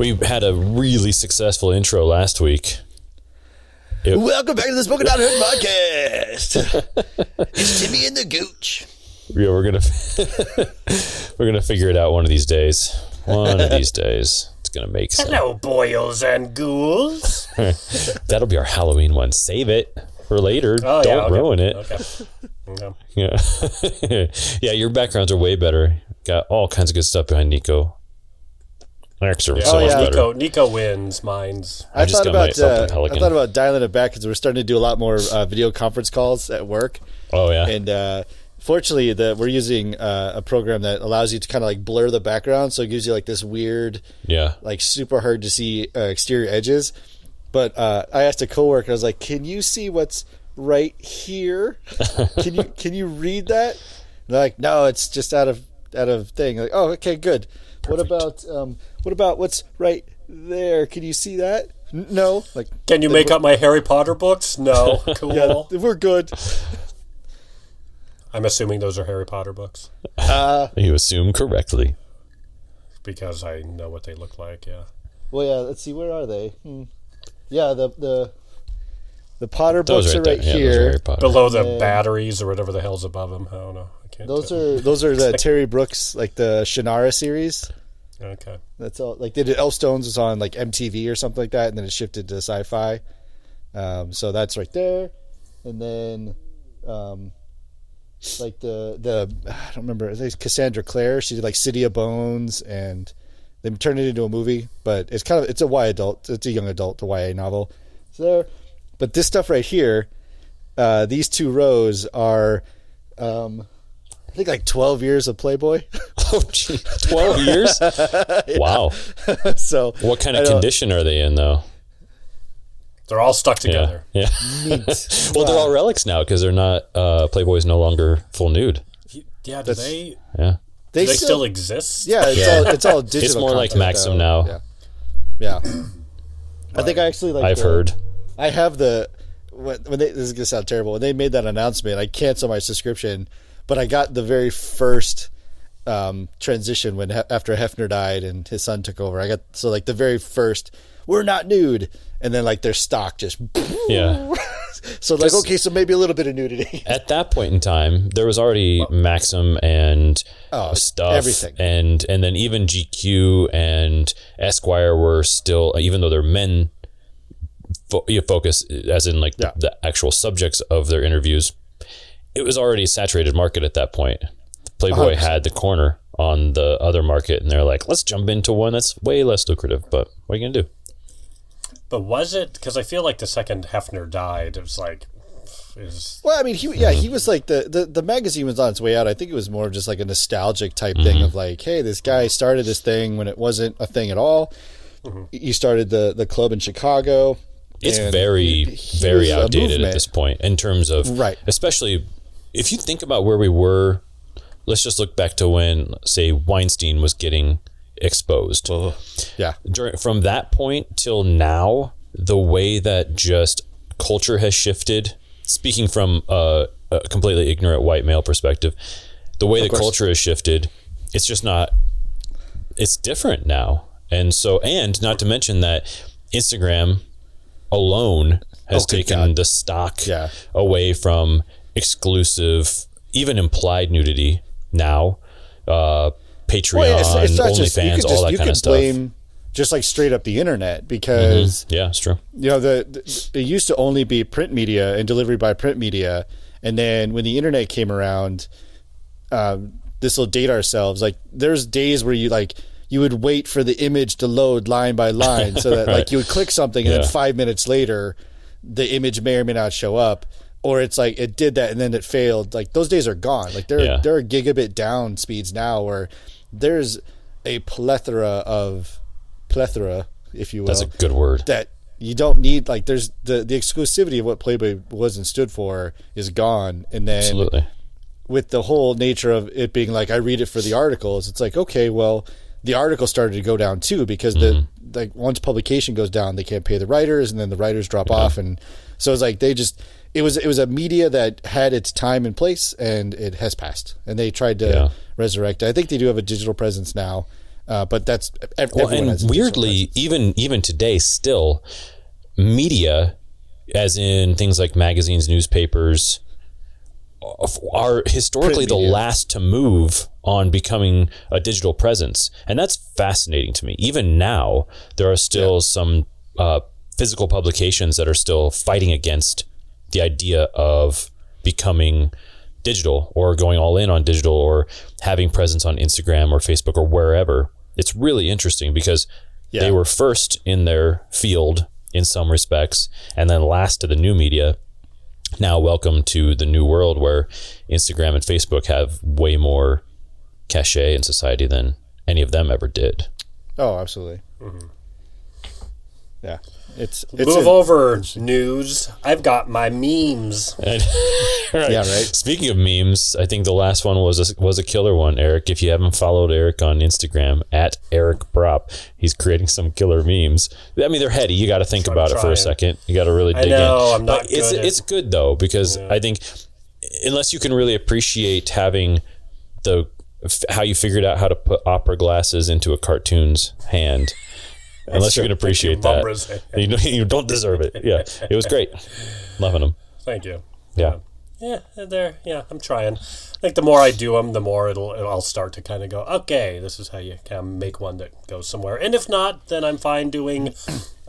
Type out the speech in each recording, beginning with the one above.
We had a really successful intro last week. Welcome back to the Smoking Hotnerds podcast. It's Timmy and the Gooch. Yeah, we're gonna figure it out one of these days. One of these days, it's gonna make sense. Hello, boils and ghouls. That'll be our Halloween one. Save it for later. Oh, Don't ruin it. Okay. Yeah, yeah. Your backgrounds are way better. Got all kinds of good stuff behind Nico. Actually, so much better. Nico wins. Mine's. I thought about dialing it back because we're starting to do a lot more video conference calls at work. Oh yeah. And fortunately, we're using a program that allows you to kind of like blur the background, so it gives you like this weird, like super hard to see exterior edges. But I asked a coworker, I was like, "Can you see what's right here? Can you read that?" And they're like, "No, it's just out of thing." Like, "Oh, okay, good." Perfect. What about what's right there? Can you see that? No. Like, can you make up my Harry Potter books? No. Cool. Yeah, we're good. I'm assuming those are Harry Potter books. You assume correctly. Because I know what they look like, yeah. Well, yeah, let's see, where are they? Yeah, the Potter books are right here. Below the batteries or whatever the hell's above them. I don't know. I can't those are the Terry Brooks, like the Shannara series. Okay. That's all. Like they did Elfstones was on like MTV or something like that, and then it shifted to Sci-Fi. So that's right there. And then like the I don't remember, I think it's Cassandra Clare, she did like City of Bones, and they turned it into a movie, but it's a YA adult, it's a young adult, a YA novel. So there. But this stuff right here, these two rows are I think like 12 years of Playboy. Oh gee, 12 years? Wow. So what kind of condition are they in though? They're all stuck together. Yeah. Neat. Well, they're all relics now because they're not. Playboy's no longer full nude. Yeah. Do they? Yeah. They still exist? Yeah. It's all digital. It's more like Maxim now. Yeah. I think I actually like. I've heard. I have when they, this is gonna sound terrible. When they made that announcement, I canceled my subscription, but I got the very first transition after Hefner died and his son took over. I got like the very first. We're not nude, and then like their stock just So like, okay, so maybe a little bit of nudity. At that point in time, there was already Maxim and stuff, everything, and then even GQ and Esquire were still, even though they're men focus, as in like the actual subjects of their interviews. It was already a saturated market at that point. Playboy 100%. Had the corner on the other market, and they're like, let's jump into one that's way less lucrative. But what are you gonna do? But was it? Because I feel like the second Hefner died, it was like... Well, I mean, he was like, the magazine was on its way out. I think it was more just like a nostalgic type thing of like, hey, this guy started this thing when it wasn't a thing at all. He started the club in Chicago. It's very outdated at this point in terms of... Especially if you think about where we were, let's just look back to when, say, Weinstein was getting exposed. From that point till now, the way that just culture has shifted, speaking from a completely ignorant white male perspective, the way the culture has shifted, it's just not, it's different now. And so, and not to mention that Instagram alone has taken the stock away from exclusive, even implied nudity now. Patreon, OnlyFans, all that kind of stuff. Blame just like straight up the internet because it's true. You know, it used to only be print media and delivery by print media, and then when the internet came around, this will date ourselves. Like there's days where you would wait for the image to load line by line, so that like you would click something and then 5 minutes later, the image may or may not show up. Or it's like it did that and then it failed. Like those days are gone. Like there are gigabit down speeds now where there's a plethora, if you will. That's a good word. That you don't need. Like there's the exclusivity of what Playboy was and stood for is gone. And then with the whole nature of it being like I read it for the articles, it's like, okay, well, the article started to go down too because like once publication goes down, they can't pay the writers and then the writers drop off, and so it's like it was a media that had its time and place, and it has passed. And they tried to resurrect it. I think they do have a digital presence now, But that's and weirdly, even today, still media, as in things like magazines, newspapers, are historically the last to move on becoming a digital presence, and that's fascinating to me. Even now, there are still some physical publications that are still fighting against the idea of becoming digital or going all in on digital or having presence on Instagram or Facebook or wherever. It's really interesting because they were first in their field in some respects and then last to the new media. Now welcome to the new world where Instagram and Facebook have way more cachet in society than any of them ever did. Oh, absolutely. Mm-hmm. Yeah. It's Move over, news. I've got my memes. Right. Yeah, right. Speaking of memes, I think the last one was a killer one, Eric. If you haven't followed Eric on Instagram, @EricProp, he's creating some killer memes. I mean, they're heady. You got to think about it for a second. You got to really dig in. I'm not good. It's good, though, because I think unless you can really appreciate having how you figured out how to put opera glasses into a cartoon's hand, unless you can appreciate that, you don't deserve it. Yeah, it was great. Loving them. Thank you. Yeah. I'm trying. Like the more I do them, the more I'll start to kind of go, okay, this is how you kind of make one that goes somewhere. And if not, then I'm fine doing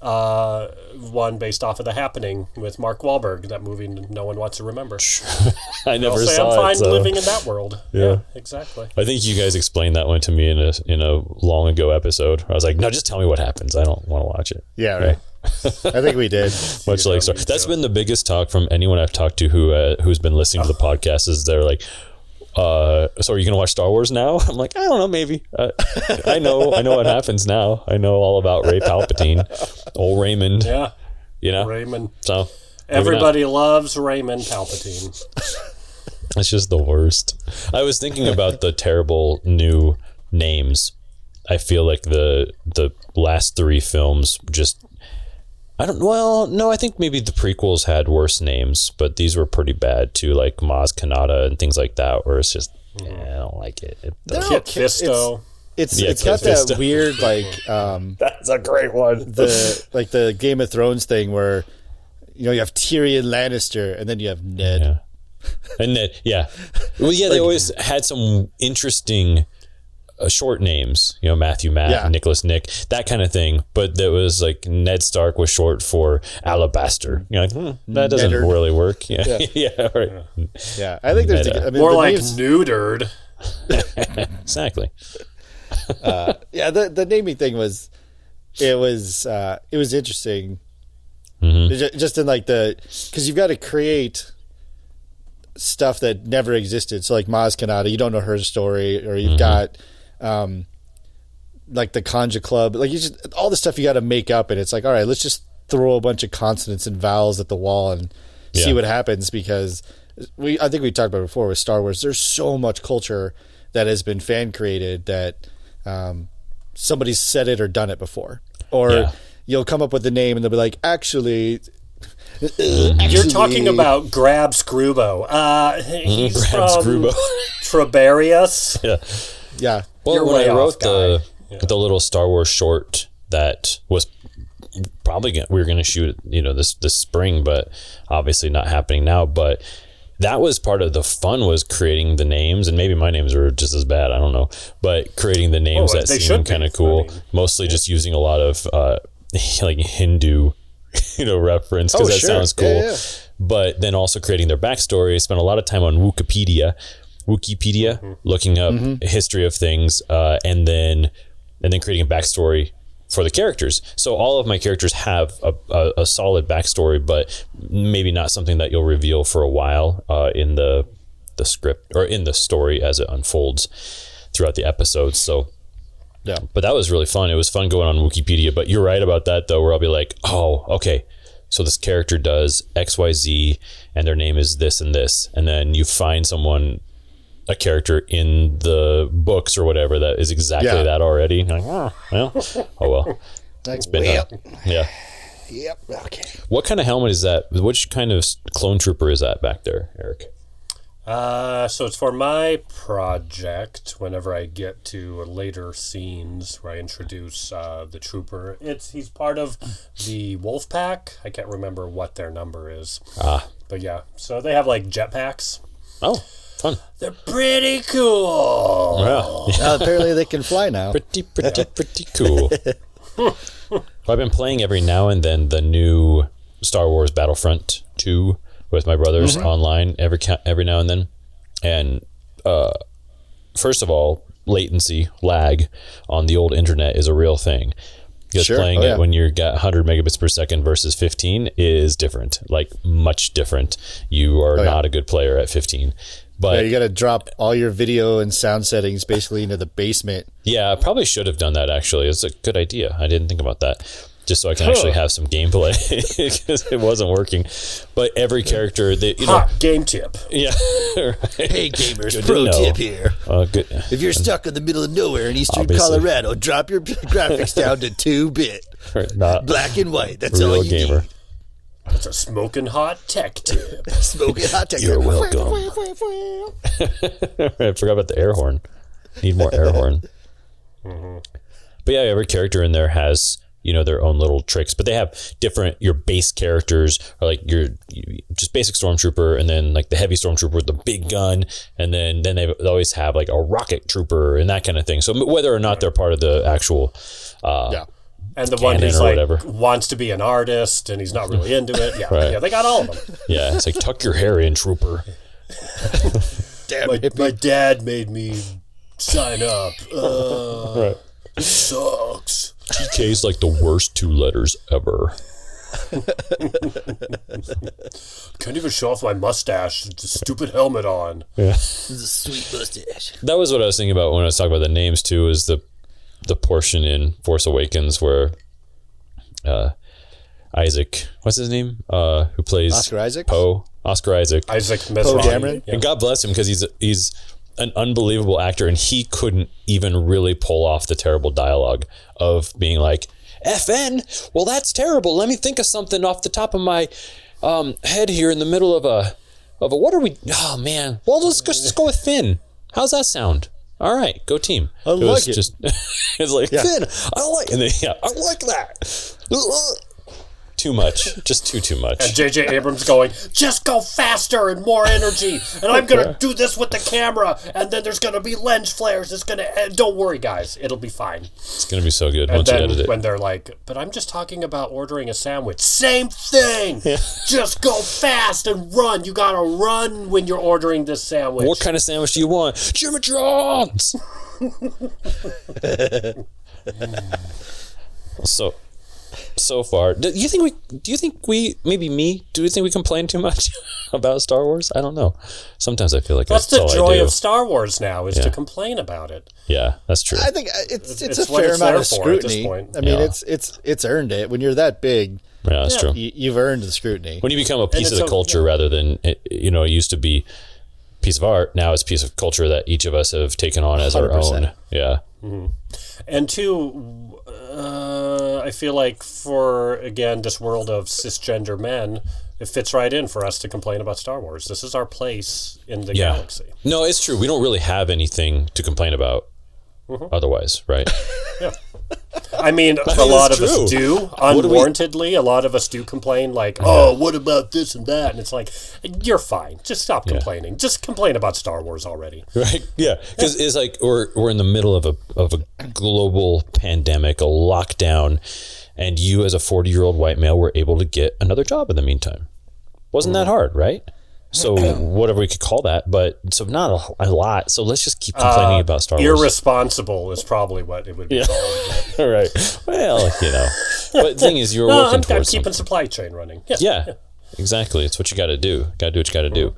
one based off of The Happening with Mark Wahlberg, that movie no one wants to remember. I never saw I'm fine it. So. living in that world. Yeah, exactly. I think you guys explained that one to me in a long ago episode. I was like, no, just tell me what happens. I don't want to watch it. Yeah, right. I think we did. Much like so. That's been the biggest talk from anyone I've talked to who's been listening to the podcast is they're like, so are you gonna watch Star Wars now? I'm like, I don't know, maybe. I know what happens now. I know all about Ray Palpatine, old Raymond. Yeah, Raymond. So everybody loves Raymond Palpatine. It's just the worst. I was thinking about the terrible new names. I feel like the last three films just. I think maybe the prequels had worse names, but these were pretty bad too, like Maz Kanata and things like that, where it's just, I don't like it. Kit Fisto. It's got that weird, like... that's a great one. The Game of Thrones thing where, you have Tyrion Lannister and then you have Ned. Yeah. And Ned, yeah. Well, yeah, they always had some interesting... short names, Matthew, Matt, Nicholas, Nick, that kind of thing. But that was like Ned Stark was short for Alabaster. You're like, that doesn't really work. Yeah, right. Yeah, I think there's more like neutered. Exactly. The naming thing was interesting. Mm-hmm. Just in like because you've got to create stuff that never existed. So like Maz Kanata, you don't know her story, or you've got. Like the Conja Club, like all the stuff you got to make up, and it's like, all right, let's just throw a bunch of consonants and vowels at the wall and see what happens. Because I think we talked about it before with Star Wars. There's so much culture that has been fan created that somebody's said it or done it before, or you'll come up with the name and they'll be like, actually. You're talking about Grab Screwbo. He's Grab from Triberius. Yeah. Well, when I wrote the little Star Wars short that was probably we were going to shoot, this spring, but obviously not happening now. But that was part of the fun, was creating the names, and maybe my names are just as bad. I don't know, but creating the names that seem kind of cool. Mostly just using a lot of like Hindu, reference because sounds cool. Yeah. But then also creating their backstory. I spent a lot of time on Wikipedia, looking up history of things, and then creating a backstory for the characters. So all of my characters have a solid backstory, but maybe not something that you'll reveal for a while in the script or in the story as it unfolds throughout the episodes. So yeah, but that was really fun. It was fun going on Wikipedia. But you're right about that though, where I'll be like, oh, okay, so this character does XYZ and their name is this and this, and then you find a character in the books or whatever that is exactly that already. You're like, oh well. It's been Yep. Okay. What kind of helmet is that? Which kind of clone trooper is that back there, Eric? So it's for my project. Whenever I get to later scenes where I introduce the trooper, he's part of the wolf pack. I can't remember what their number is. But yeah, so they have like jetpacks. Oh, fun! They're pretty cool. Wow. Apparently they can fly now. Pretty cool. I've been playing every now and then the new Star Wars Battlefront 2 with my brothers online every now and then. And first of all, latency, lag on the old internet is a real thing. Just playing it when you got 100 megabits per second versus 15 is different, like much different. You are not a good player at 15. But you got to drop all your video and sound settings basically into the basement. Yeah, I probably should have done that, actually. It's a good idea. I didn't think about that. Just so I can actually have some gameplay, because it wasn't working. But every character, game tip. Yeah. Right. Hey gamers, pro tip here. Good. If you're stuck in the middle of nowhere in eastern Colorado, drop your graphics down to 2-bit. Not black and white. That's all you gamer. need. That's a smoking hot tech tip. Smoking hot tech tip. You're welcome. I forgot about the air horn. Need more air horn. But yeah, every character in there has their own little tricks, but they have different. Your base characters are like your just basic stormtrooper, and then like the heavy stormtrooper with the big gun, and then they always have like a rocket trooper and that kind of thing. So whether or not they're part of the actual and the one who's like wants to be an artist and he's not really into it. Yeah, they got all of them. Yeah, it's like tuck your hair in, trooper. My dad made me sign up. It sucks. TK's like the worst 2 letters ever. Can't even show off my mustache. It's a stupid helmet on. Yeah, it's a sweet mustache. That was what I was thinking about when I was talking about the names too. Is the portion in Force Awakens where Isaac, what's his name? Who plays Oscar Isaac? Poe. Oscar Isaac. Isaac Poe Dameron. And God bless him, because he's an unbelievable actor, and he couldn't even really pull off the terrible dialogue of being like, FN, well, that's terrible. Let me think of something off the top of my head here in the middle of a what are we? Oh man. Well, let's just go with Finn. How's that sound? All right, go team. I like it. Just, it's like Finn. I like that. Too much, just too much. And J.J. Abrams going, just go faster and more energy, and I'm gonna do this with the camera, and then there's gonna be lens flares. It's gonna. Don't worry, guys, it'll be fine. It's gonna be so good and once then you edit it. When they're like, but I'm just talking about ordering a sandwich. Same thing. Yeah. Just go fast and run. You gotta run when you're ordering this sandwich. What kind of sandwich do you want? Jimmy John's. So far, do you think we complain too much about Star Wars? I don't know. Sometimes I feel like that's the joy of Star Wars now, is to complain about it. Yeah, that's true. I think it's a fair amount of scrutiny. I mean, it's earned it. When you're that big, that's true. You've earned the scrutiny. When you become a piece of the culture rather than it used to be a piece of art. Now it's a piece of culture that each of us have taken on as 100%. Our own. Yeah. Mm-hmm. And two, I feel like for, again, this world of cisgender men, it fits right in for us to complain about Star Wars. This is our place in the galaxy. No, it's true. We don't really have anything to complain about otherwise, right? Yeah. I mean, a lot of us do, unwarrantedly. A lot of us do complain, like, oh, what about this and that? And it's like, you're fine. Just stop complaining. Just complain about Star Wars already. Right, yeah. Because it's like we're in the middle of a global pandemic, a lockdown, and you as a 40-year-old white male were able to get another job in the meantime. Wasn't that hard, right? So whatever we could call that, but so not a lot. So let's just keep complaining about Star Wars. Irresponsible is probably what it would be called. All right. Well, But the thing is, you're working towards I'm keeping supply chain running. Yeah, exactly. It's what you got to do. Got to do what you got to do.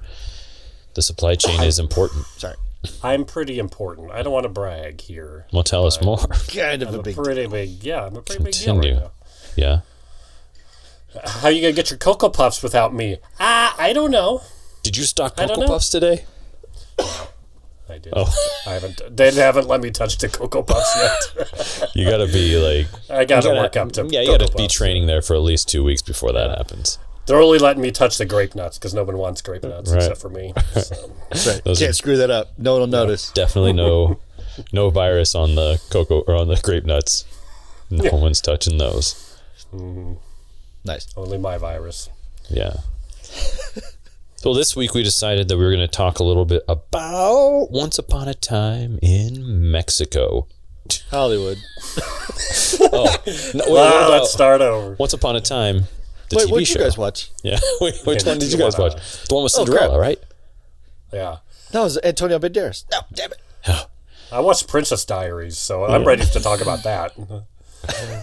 The supply chain is important. Sorry. I'm pretty important. I don't want to brag here. Well, tell us more. Kind of a pretty big. Yeah, I'm a pretty big deal right now. Yeah. How are you going to get your Cocoa Puffs without me? I don't know. Did you stock Cocoa Puffs today? I did. Oh. They haven't let me touch the Cocoa Puffs yet. You got to be like... I got to work up to you got to be training there for at least 2 weeks before that happens. They're only letting me touch the grape nuts because no one wants grape nuts except for me. So. Right. Can't screw that up. No one will notice. Definitely no virus on the cocoa or on the grape nuts. No one's touching those. Mm-hmm. Nice. Only my virus. Yeah. So this week we decided that we were going to talk a little bit about Once Upon a Time in Mexico. Hollywood. Let's start over. Once Upon a Time, the TV what did show. you guys watch? Yeah. Which one did you guys watch? The one with Cinderella, right? Yeah. That was Antonio Banderas. No, damn it. I watched Princess Diaries, so I'm ready to talk about that.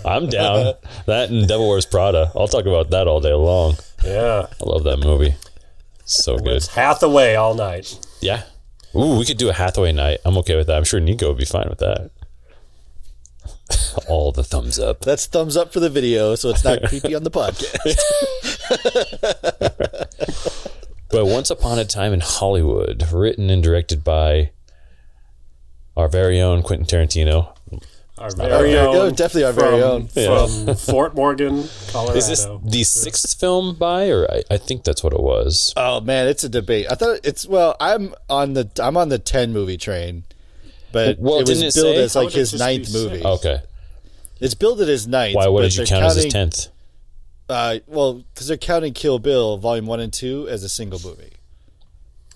I'm down. That and Devil Wears Prada. I'll talk about that all day long. Yeah. I love that movie. So good. It's Hathaway all night. Yeah. Ooh, we could do a Hathaway night. I'm okay with that. I'm sure Nico would be fine with that. All the thumbs up. That's thumbs up for the video, so it's not creepy on the podcast. But Once Upon a Time in Hollywood, written and directed by our very own Quentin Tarantino. Definitely our very own. From Fort Morgan, Colorado. Is this the sixth film by, or I think that's what it was. Oh man, it's a debate. I thought I'm on the 10 movie train, but it was billed as like his ninth movie. Okay, it's billed as his ninth. Why? What did you count as his 10th? Well, because they're counting Kill Bill Volume 1 and 2 as a single movie.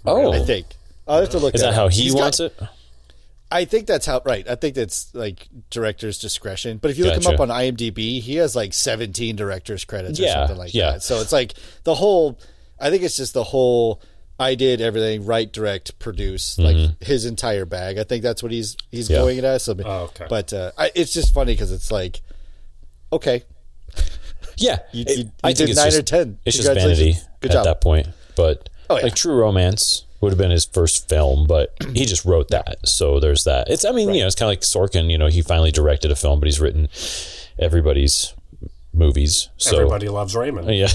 Oh, I think I'll have to look. Is that how he wants it? I think that's how. Right. I think that's like director's discretion. But if you look him up on IMDb, he has like 17 director's credits or something like that. So it's like the whole. I think it's just the whole. I did everything right, direct, produce, like his entire bag. I think that's what he's going it as. So, okay. But it's just funny because it's like, okay, yeah, you I did think 9 or 10. It's just vanity Good at job. that point. But like True Romance would have been his first film, but he just wrote that. So there's that. It's, I mean, you know, it's kind of like Sorkin, you know, he finally directed a film, but he's written everybody's movies. So Everybody Loves Raymond. Yeah.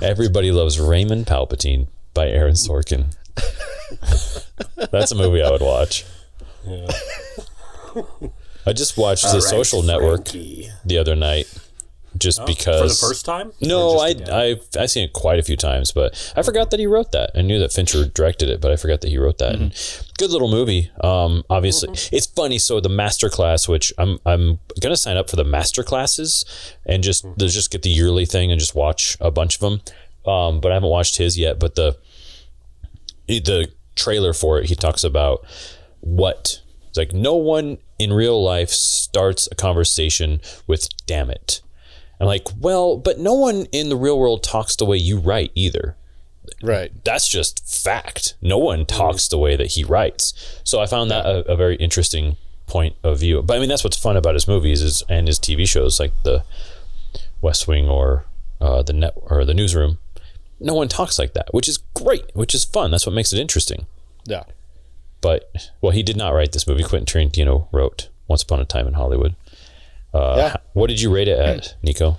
Everybody Loves Raymond Palpatine by Aaron Sorkin. That's a movie I would watch. Yeah. I just watched The Social Network the other night. Just because for the first time? No, I've seen it quite a few times, but I forgot that he wrote that. I knew that Fincher directed it, but I forgot that he wrote that. And good little movie. Obviously, it's funny. So the masterclass, which I'm gonna sign up for the master classes and just get the yearly thing and just watch a bunch of them. But I haven't watched his yet. But the trailer for it, he talks about it's like no one in real life starts a conversation with "damn it." I'm like, well, but no one in the real world talks the way you write either. Right. That's just fact. No one talks the way that he writes. So I found that a very interesting point of view. But I mean, that's what's fun about his movies and his TV shows, like the West Wing or the Newsroom. No one talks like that, which is great, which is fun. That's what makes it interesting. Yeah. But, well, he did not write this movie. Quentin Tarantino wrote Once Upon a Time in Hollywood. What did you rate it at, Nico?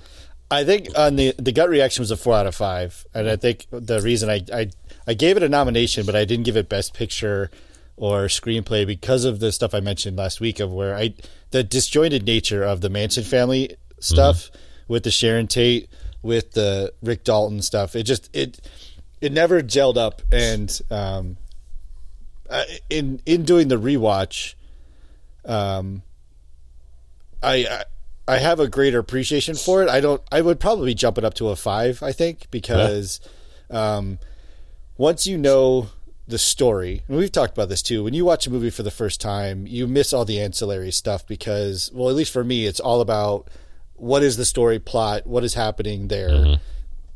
I think on the gut reaction was a 4 out of 5, and I think the reason I gave it a nomination, but I didn't give it Best Picture or Screenplay because of the stuff I mentioned last week of where the disjointed nature of the Manson family stuff with the Sharon Tate, with the Rick Dalton stuff. It just it never gelled up, and in doing the rewatch, I have a greater appreciation for it. I would probably jump it up to a 5, I think, because once you know the story, and we've talked about this too, when you watch a movie for the first time, you miss all the ancillary stuff because, well, at least for me, it's all about what is the story plot, what is happening there.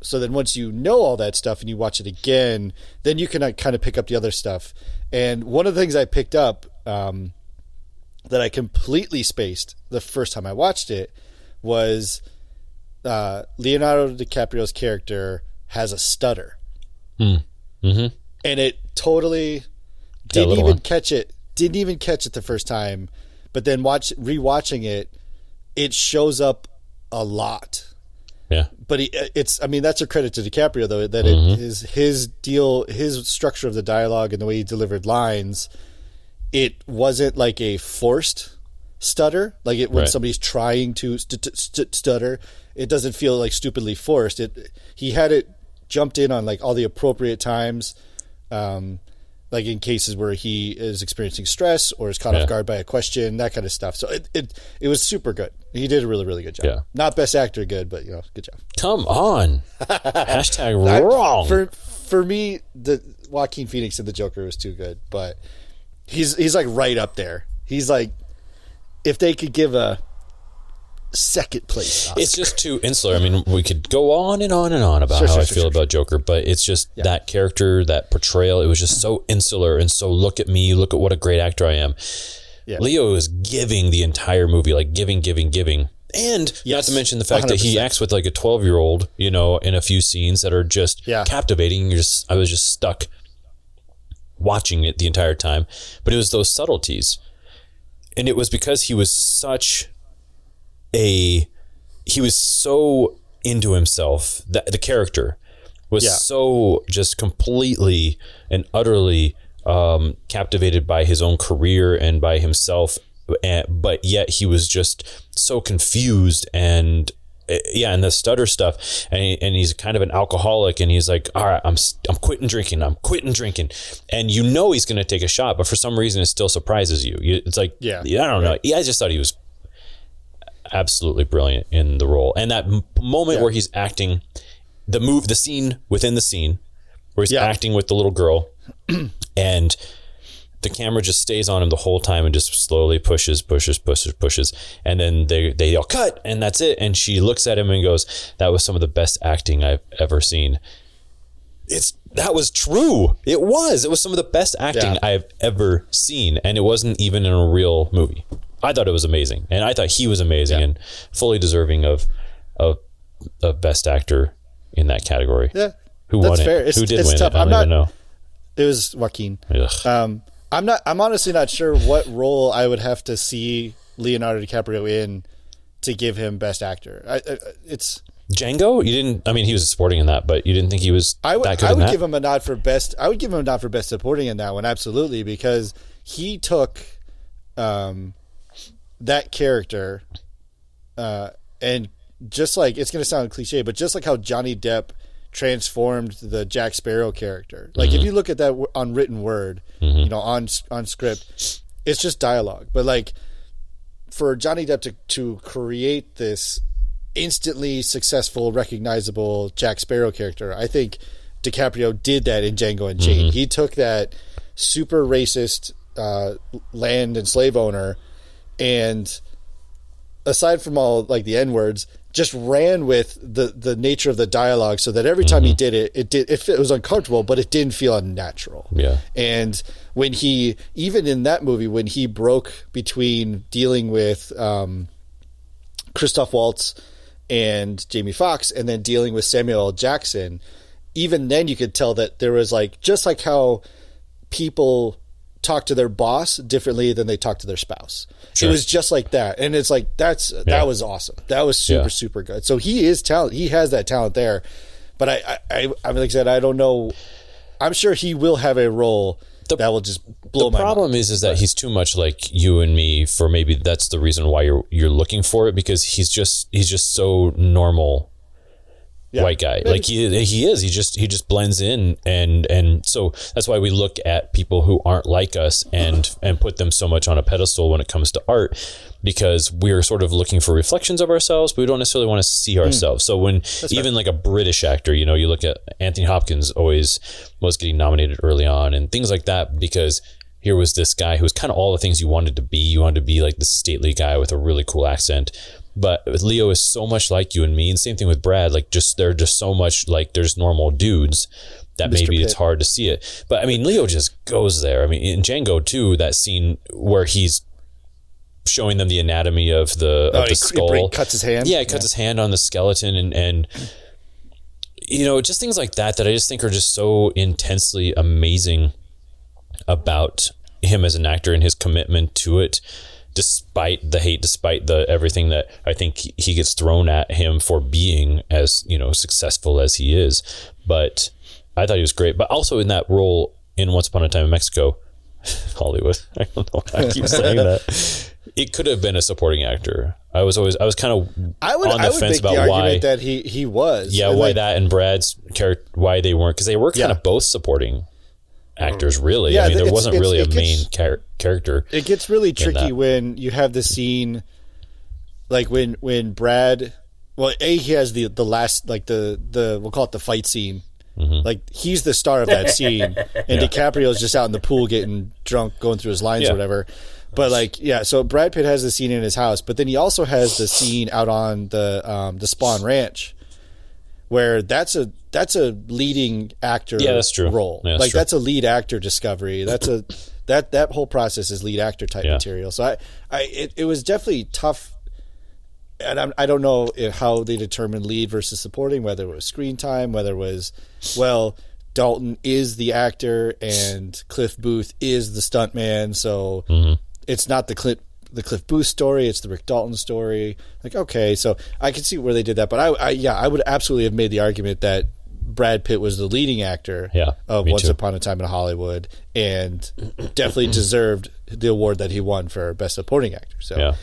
So then once you know all that stuff and you watch it again, then you can kind of pick up the other stuff. And one of the things I picked up that I completely spaced the first time I watched it was Leonardo DiCaprio's character has a stutter. And it totally didn't even catch it the first time, but then rewatching it, it shows up a lot. Yeah. But that's a credit to DiCaprio though, that it is his structure of the dialogue and the way he delivered lines. It wasn't like a forced stutter. Like when somebody's trying to stutter, it doesn't feel like stupidly forced. He had it jumped in on like all the appropriate times, like in cases where he is experiencing stress or is caught off guard by a question, that kind of stuff. So it was super good. He did a really, really good job. Yeah. Not best actor good, but good job. Come on. Hashtag wrong. For me, the Joaquin Phoenix in the Joker was too good, but he's like right up there. He's like, if they could give a second place Oscar. It's just too insular. I mean, we could go on and on and on about how I feel about Joker, but it's just that character, that portrayal, it was just so insular and so look at me, look at what a great actor I am. Yeah. Leo is giving the entire movie, like giving. And not to mention the fact 100%. That he acts with like a 12-year-old, in a few scenes that are just captivating. I was just stuck watching it the entire time. But it was those subtleties. And it was because he was so into himself that the character was so just completely and utterly captivated by his own career and by himself, but yet he was just so confused and the stutter stuff, and he's kind of an alcoholic, and he's like, all right, I'm quitting drinking, and he's going to take a shot, but for some reason it still surprises you. It's like, I don't know. I just thought he was absolutely brilliant in the role, and that moment where he's acting the scene within the scene where he's acting with the little girl and the camera just stays on him the whole time and just slowly pushes, and then they all cut, and that's it, and she looks at him and goes, that was some of the best acting I've ever seen. That was true. It was some of the best acting I've ever seen, and it wasn't even in a real movie. I thought it was amazing, and I thought he was amazing and fully deserving of best actor in that category. Yeah, who won fair. it? Who did win tough. it? I don't even know. It was Joaquin. I'm honestly not sure what role I would have to see Leonardo DiCaprio in to give him best actor. It's Django. You didn't. I mean, he was supporting in that, but you didn't think he was that good. I would give him a nod for best. I would give him a nod for best supporting in that one, absolutely, because he took that character, and just like, it's going to sound cliche, but just like how Johnny Depp transformed the Jack Sparrow character. Like, if you look at that on written word, on script, it's just dialogue. But like, for Johnny Depp to create this instantly successful, recognizable Jack Sparrow character, I think DiCaprio did that in Django Unchained. He took that super racist land and slave owner, and aside from all like the N-words, just ran with the nature of the dialogue, so that every time he did it, it was uncomfortable, but it didn't feel unnatural. Yeah. And when even in that movie, when he broke between dealing with Christoph Waltz and Jamie Foxx, and then dealing with Samuel L. Jackson, even then you could tell that there was like, just like how people talk to their boss differently than they talk to their spouse. Sure. It was just like that. And it's like, that was awesome. That was super good. So he is talent. He has that talent there. But I mean, like I said, I don't know. I'm sure he will have a role that will just blow my mind. The problem is that he's too much like you and me, for maybe that's the reason why you're looking for it, because he's just so normal. Yeah. White guy, like he is. He just blends in, and so that's why we look at people who aren't like us and put them so much on a pedestal when it comes to art, because we're sort of looking for reflections of ourselves, but we don't necessarily want to see ourselves. So when even like a British actor, you look at Anthony Hopkins, always was getting nominated early on and things like that, because here was this guy who was kind of all the things you wanted to be. You wanted to be like the stately guy with a really cool accent. But Leo is so much like you and me, and same thing with Brad. Like, they're just so much like there's normal dudes that Mr. maybe Pitt. It's hard to see it. But I mean, Leo just goes there. I mean, in Django too, that scene where he's showing them the anatomy of the skull. He cuts his hand. Yeah, he cuts his hand on the skeleton, and just things like that I just think are just so intensely amazing about him as an actor and his commitment to it. Despite the hate, despite the everything that I think he gets thrown at him for being as successful as he is, but I thought he was great. But also in that role in Once Upon a Time in Mexico, Hollywood. I don't know why I keep saying that. it could have been a supporting actor. I was kind of on the fence about the why argument that he was. Yeah, why that and Brad's character, why they weren't, because they were kind of both supporting actors, really. Yeah, I mean, there wasn't really a main character. It gets really tricky when you have the scene, like when Brad, well, he has the last, like the we'll call it the fight scene. Mm-hmm. Like he's the star of that scene, and DiCaprio's just out in the pool getting drunk, going through his lines or whatever. But so Brad Pitt has the scene in his house, but then he also has the scene out on the Spawn Ranch, where that's a leading actor that's true. role. Yeah, that's true. That's a lead actor discovery. That's that whole process is lead actor type material. So it was definitely tough. And I don't know how they determined lead versus supporting, whether it was screen time, whether it was, Dalton is the actor and Cliff Booth is the stuntman. So it's not the Cliff Booth story, it's the Rick Dalton story. Like, okay, so I can see where they did that. But I would absolutely have made the argument that Brad Pitt was the leading actor of Once Upon a Time in Hollywood and definitely deserved the award that he won for Best Supporting Actor. So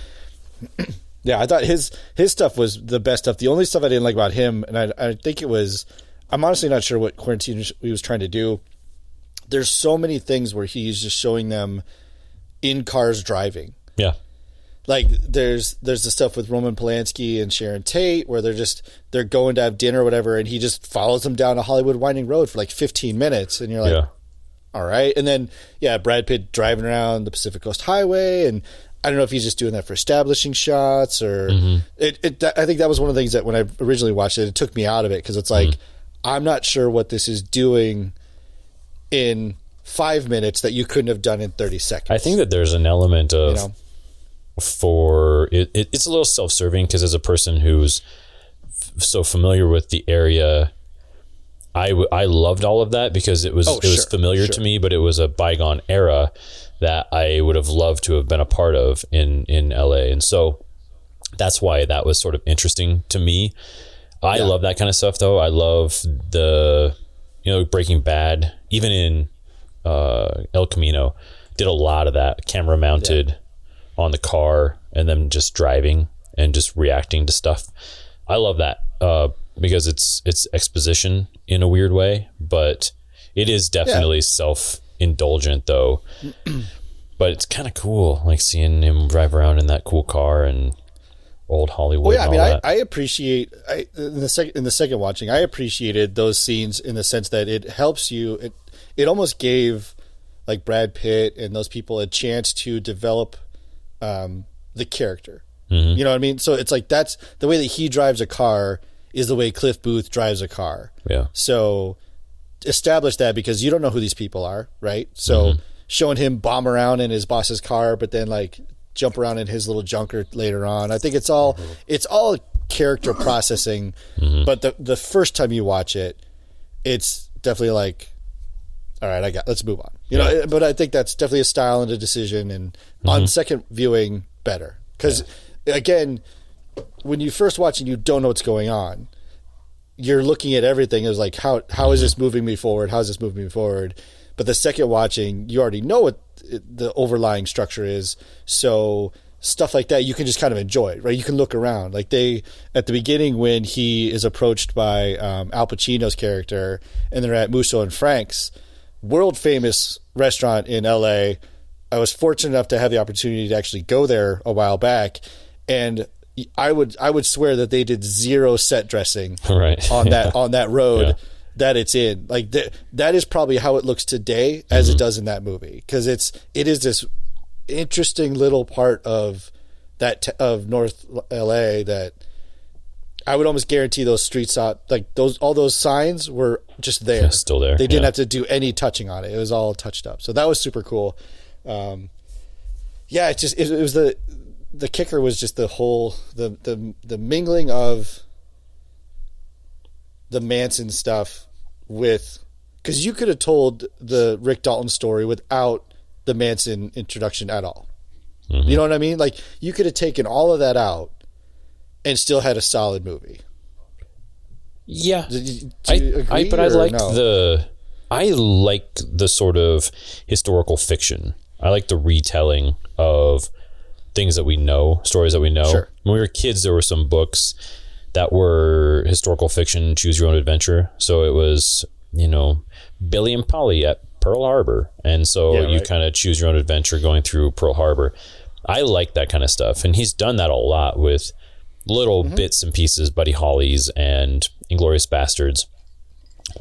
yeah, I thought his stuff was the best stuff. The only stuff I didn't like about him, and I think it was, I'm honestly not sure what Tarantino was trying to do. There's so many things where he's just showing them in cars driving. Yeah. Like there's the stuff with Roman Polanski and Sharon Tate where they're going to have dinner or whatever, and he just follows them down a Hollywood winding road for like 15 minutes, and you're like, all right. And then Brad Pitt driving around the Pacific Coast Highway, and I don't know if he's just doing that for establishing shots or I think that was one of the things that when I originally watched it took me out of it, because it's like I'm not sure what this is doing in 5 minutes that you couldn't have done in 30 seconds. I think that there's an element of it's a little self-serving, because as a person who's so familiar with the area, I loved all of that because it was familiar to me, but it was a bygone era that I would have loved to have been a part of in LA. And so that's why that was sort of interesting to me. I love that kind of stuff though. I love the, Breaking Bad, even in El Camino, did a lot of that camera mounted on the car and then just driving and just reacting to stuff. I love that because it's exposition in a weird way, but it is definitely self-indulgent though. But it's kind of cool, like seeing him drive around in that cool car and old Hollywood. Well, yeah, I mean, I appreciate in the second watching, I appreciated those scenes in the sense that it helps you. It almost gave like Brad Pitt and those people a chance to develop the character. You know what I mean? So it's like that's the way that he drives a car is the way Cliff Booth drives a car. Yeah. So establish that, because you don't know who these people are, right? So showing him bomb around in his boss's car, but then like jump around in his little junker later on. I think it's all character processing. But the first time you watch it, it's definitely like, all right, let's move on. You know, but I think that's definitely a style and a decision, and on second viewing, better. Because again, when you first watch and you don't know what's going on, you're looking at everything as like, how is this moving me forward? How is this moving me forward? But the second watching, you already know what the overlying structure is. So stuff like that, you can just kind of enjoy, right? You can look around. Like at the beginning when he is approached by Al Pacino's character and they're at Musso and Frank's, world famous restaurant in LA. I was fortunate enough to have the opportunity to actually go there a while back, and I would swear that they did zero set dressing on that road that it's in. Like that is probably how it looks today as it does in that movie, because it is this interesting little part of that of North LA that I would almost guarantee those streets all those signs were just there. Still there. They didn't have to do any touching on it. It was all touched up. So that was super cool. It was the kicker was just the whole the mingling of the Manson stuff with, because you could have told the Rick Dalton story without the Manson introduction at all. You know what I mean? Like you could have taken all of that out and still had a solid movie. Yeah. I like the sort of historical fiction. I like the retelling of things that we know, stories that we know. Sure. When we were kids, there were some books that were historical fiction, choose your own adventure. So it was, Billy and Polly at Pearl Harbor. And so you kind of choose your own adventure going through Pearl Harbor. I like that kind of stuff. And he's done that a lot with little bits and pieces, Buddy Holly's and Inglourious Bastards.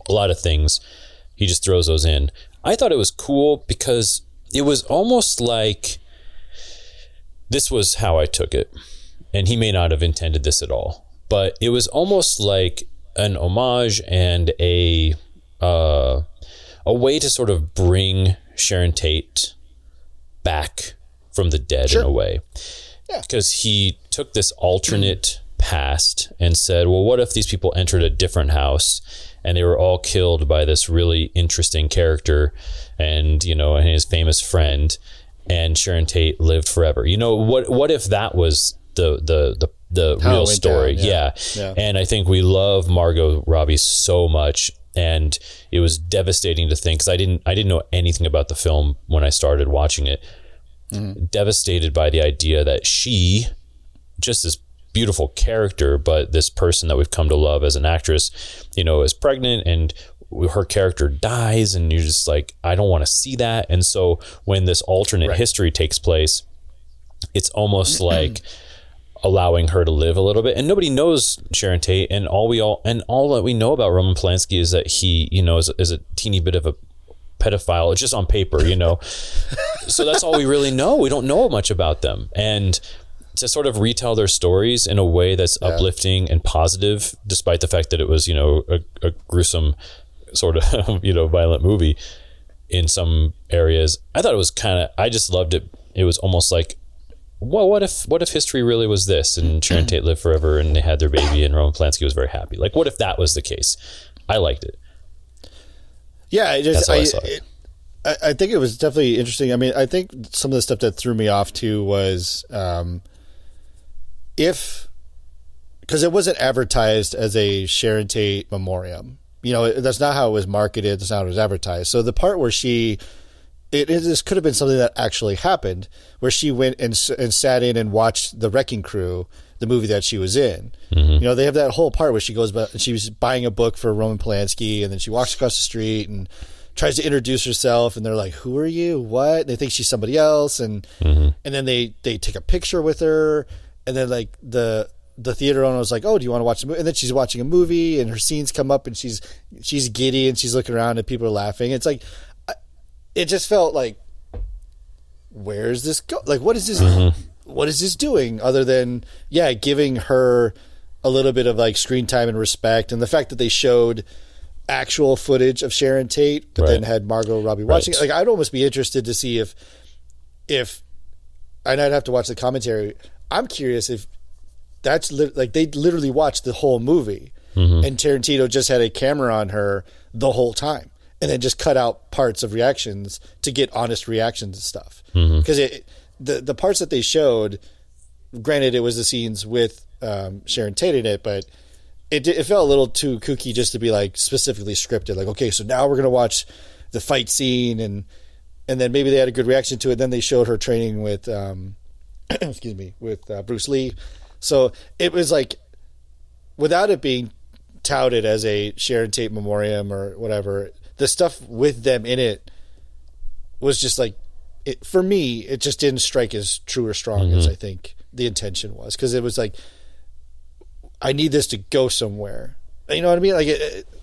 A lot of things. He just throws those in. I thought it was cool because it was almost like, this was how I took it. And he may not have intended this at all, but it was almost like an homage and a way to sort of bring Sharon Tate back from the dead in a way. Yeah. Because he took this alternate past and said, well, what if these people entered a different house and they were all killed by this really interesting character and his famous friend, and Sharon Tate lived forever? What if that was the real story? Yeah. And I think we love Margot Robbie so much, and it was devastating to think, because I didn't know anything about the film when I started watching it. Devastated by the idea that she, just this beautiful character, but this person that we've come to love as an actress, is pregnant and her character dies, and you're just like, I don't want to see that. And so when this alternate history takes place, it's almost like allowing her to live a little bit. And nobody knows Sharon Tate, and all that we know about Roman Polanski is that he, is a teeny bit of a pedophile. It's just on paper, so that's all we really know. We don't know much about them. And to sort of retell their stories in a way that's uplifting and positive, despite the fact that it was, a gruesome sort of, violent movie in some areas. I thought it was I just loved it. It was almost like, well, what if history really was this, and Sharon Tate lived forever and they had their baby and Roman Polanski was very happy? Like, what if that was the case? I liked it. Yeah, I think it was definitely interesting. I mean, I think some of the stuff that threw me off too was because it wasn't advertised as a Sharon Tate memoriam. That's not how it was marketed. That's not how it was advertised. So the part where this could have been something that actually happened, where she went and sat in and watched The Wrecking Crew, the movie that she was in. They have that whole part where she goes, but she was buying a book for Roman Polanski, and then she walks across the street and tries to introduce herself, and they're like, who are you? What? And they think she's somebody else. And then they take a picture with her, and then like the theater owner was like, oh, do you want to watch a movie? And then she's watching a movie, and her scenes come up, and she's giddy, and she's looking around, and people are laughing. It's like, it just felt like, where's this go? Like, what is this? What is this doing other than, giving her a little bit of like screen time and respect? And the fact that they showed actual footage of Sharon Tate, but then had Margot Robbie watching it. Like, I'd almost be interested to see if, and I'd have to watch the commentary. I'm curious if that's like they literally watched the whole movie, and Tarantino just had a camera on her the whole time, and then just cut out parts of reactions to get honest reactions and stuff. Because the parts that they showed, granted, it was the scenes with Sharon Tate in it, but it felt a little too kooky just to be like specifically scripted. Like, okay, so now we're going to watch the fight scene, and then maybe they had a good reaction to it. Then they showed her training with, Bruce Lee. So it was like, without it being touted as a Sharon Tate memoriam or whatever, the stuff with them in it was just like, for me, it just didn't strike as true or strong as I think the intention was. Because it was like, I need this to go somewhere. You know what I mean? Like,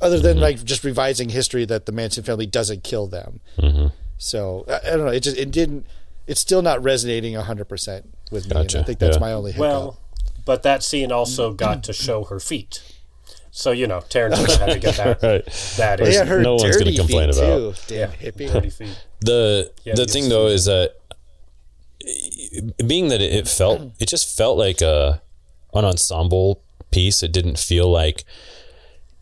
other than like just revising history that the Manson family doesn't kill them. So I don't know. It's still not resonating 100% with me. And I think that's my only hiccup. Well, but that scene also got to show her feet. So, Tarantino had to get that in. Yeah, her no one's going to complain about. Damn hippie. Dirty feet. The thing though is that, being that it just felt like an ensemble piece. It didn't feel like,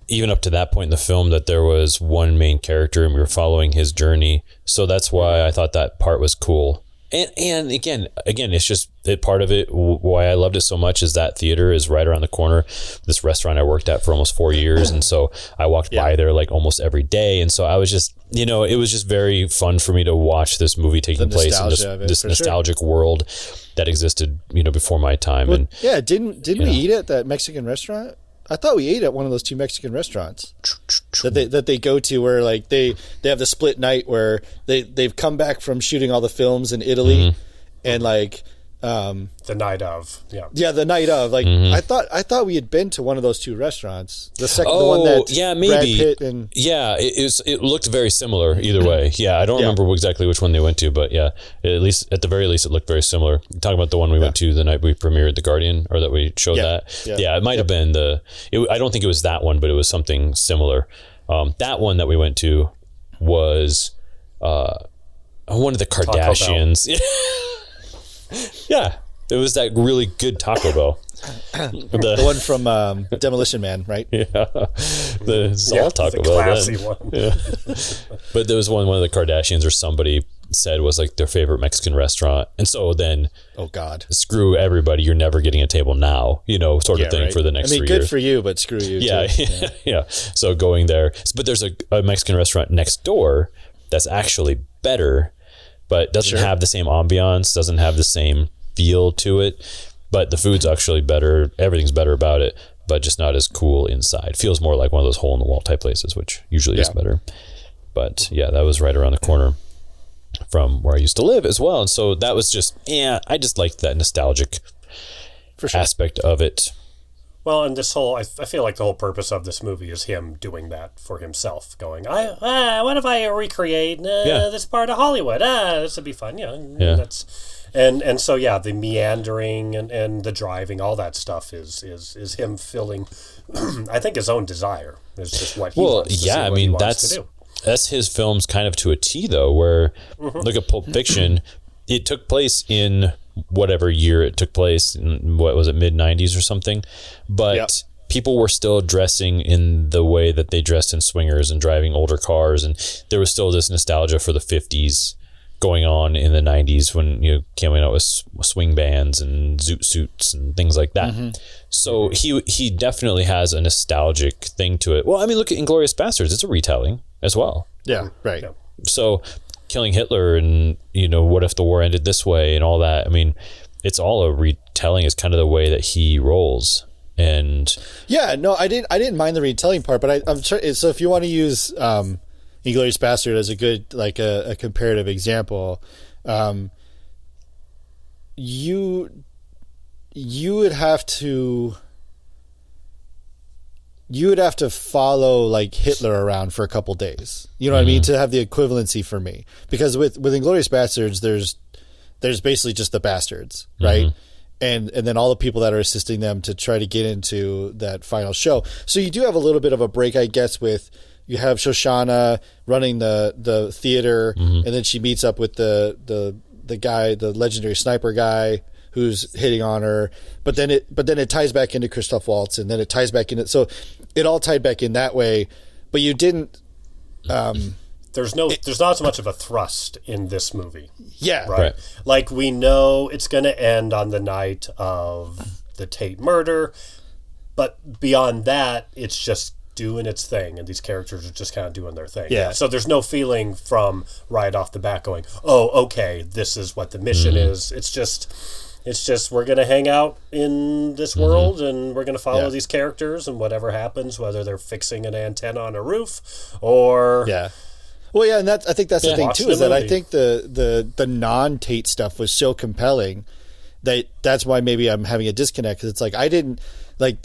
even up to that point in the film, that there was one main character and we were following his journey. So that's why I thought that part was cool. And again, it's just that part of it. Why I loved it so much is that theater is right around the corner. This restaurant I worked at for almost 4 years, and so I walked by there like almost every day. And so I was just, it was just very fun for me to watch this movie taking place in this nostalgic world that existed, before my time. Well, and didn't we eat at that Mexican restaurant? I thought we ate at one of those 2 Mexican restaurants that they go to, where like they have the split night where they've come back from shooting all the films in Italy, and like the night of the night of, like I thought we had been to one of those 2 restaurants. The one that maybe Brad Pitt and it looked very similar either way. I don't remember exactly which one they went to, but at the very least it looked very similar. You're talking about the one we went to the night we premiered The Guardian, or that we showed that. It might have been I don't think it was that one, but it was something similar. That one that we went to was one of the Kardashians. Yeah, it was that really good Taco Bell. The one from Demolition Man, right? Yeah, it's all Taco Bell. Classy one. Yeah. But there was one of the Kardashians or somebody said was like their favorite Mexican restaurant, and so then, oh God, screw everybody, you're never getting a table now, sort of thing for the next 3 years. Good for you, but screw you. Yeah. So going there, but there's a Mexican restaurant next door that's actually better, but doesn't have the same ambiance, doesn't have the same feel to it, but the food's actually better. Everything's better about it, but just not as cool inside. Feels more like one of those hole in the wall type places, which usually is better. But that was right around the corner from where I used to live as well. And so that was just, I just liked that nostalgic aspect of it. Well, and this whole, I feel like the whole purpose of this movie is him doing that for himself, going, what if I recreate this part of Hollywood? This would be fun. And so, the meandering and the driving, all that stuff is him filling, I think, his own desire. Is just what he wants to see, what he wants to do. That's his films kind of to a T, though, where, look at Pulp Fiction, it took place in whatever year it took place, in, what was it, mid-90s or something, but people were still dressing in the way that they dressed in Swingers and driving older cars, and there was still this nostalgia for the 50s going on in the 90s when coming out with swing bands and zoot suits and things like that. So he definitely has a nostalgic thing to it. Well, I mean, look at Inglourious Basterds. It's a retelling as well. Yeah, right. Yeah. So killing Hitler and what if the war ended this way and all that, I mean, it's all a retelling. Is kind of the way that he rolls. And I didn't mind the retelling part, but I'm sure. So if you want to use Inglourious Bastard as a good, like a comparative example, you would have to follow like Hitler around for a couple days. You know what I mean? To have the equivalency for me, because with Inglourious Bastards, there's basically just the bastards, right? And then all the people that are assisting them to try to get into that final show. So you do have a little bit of a break, I guess, with. You have Shoshana running the theater, and then she meets up with the guy, the legendary sniper guy who's hitting on her. But then it ties back into Christoph Waltz, and then it ties back into, so it all tied back in that way. But you didn't. There's not so much of a thrust in this movie. Yeah, right. Like, we know it's going to end on the night of the Tate murder, but beyond that, it's just doing its thing, and these characters are just kind of doing their thing. Yeah. So there's no feeling from right off the bat going, oh, okay, this is what the mission is. It's just we're going to hang out in this world, and we're going to follow these characters, and whatever happens, whether they're fixing an antenna on a roof or well, and I think that's the thing too, is that I think the non-Tate stuff was so compelling that's why maybe I'm having a disconnect, because it's like I didn't like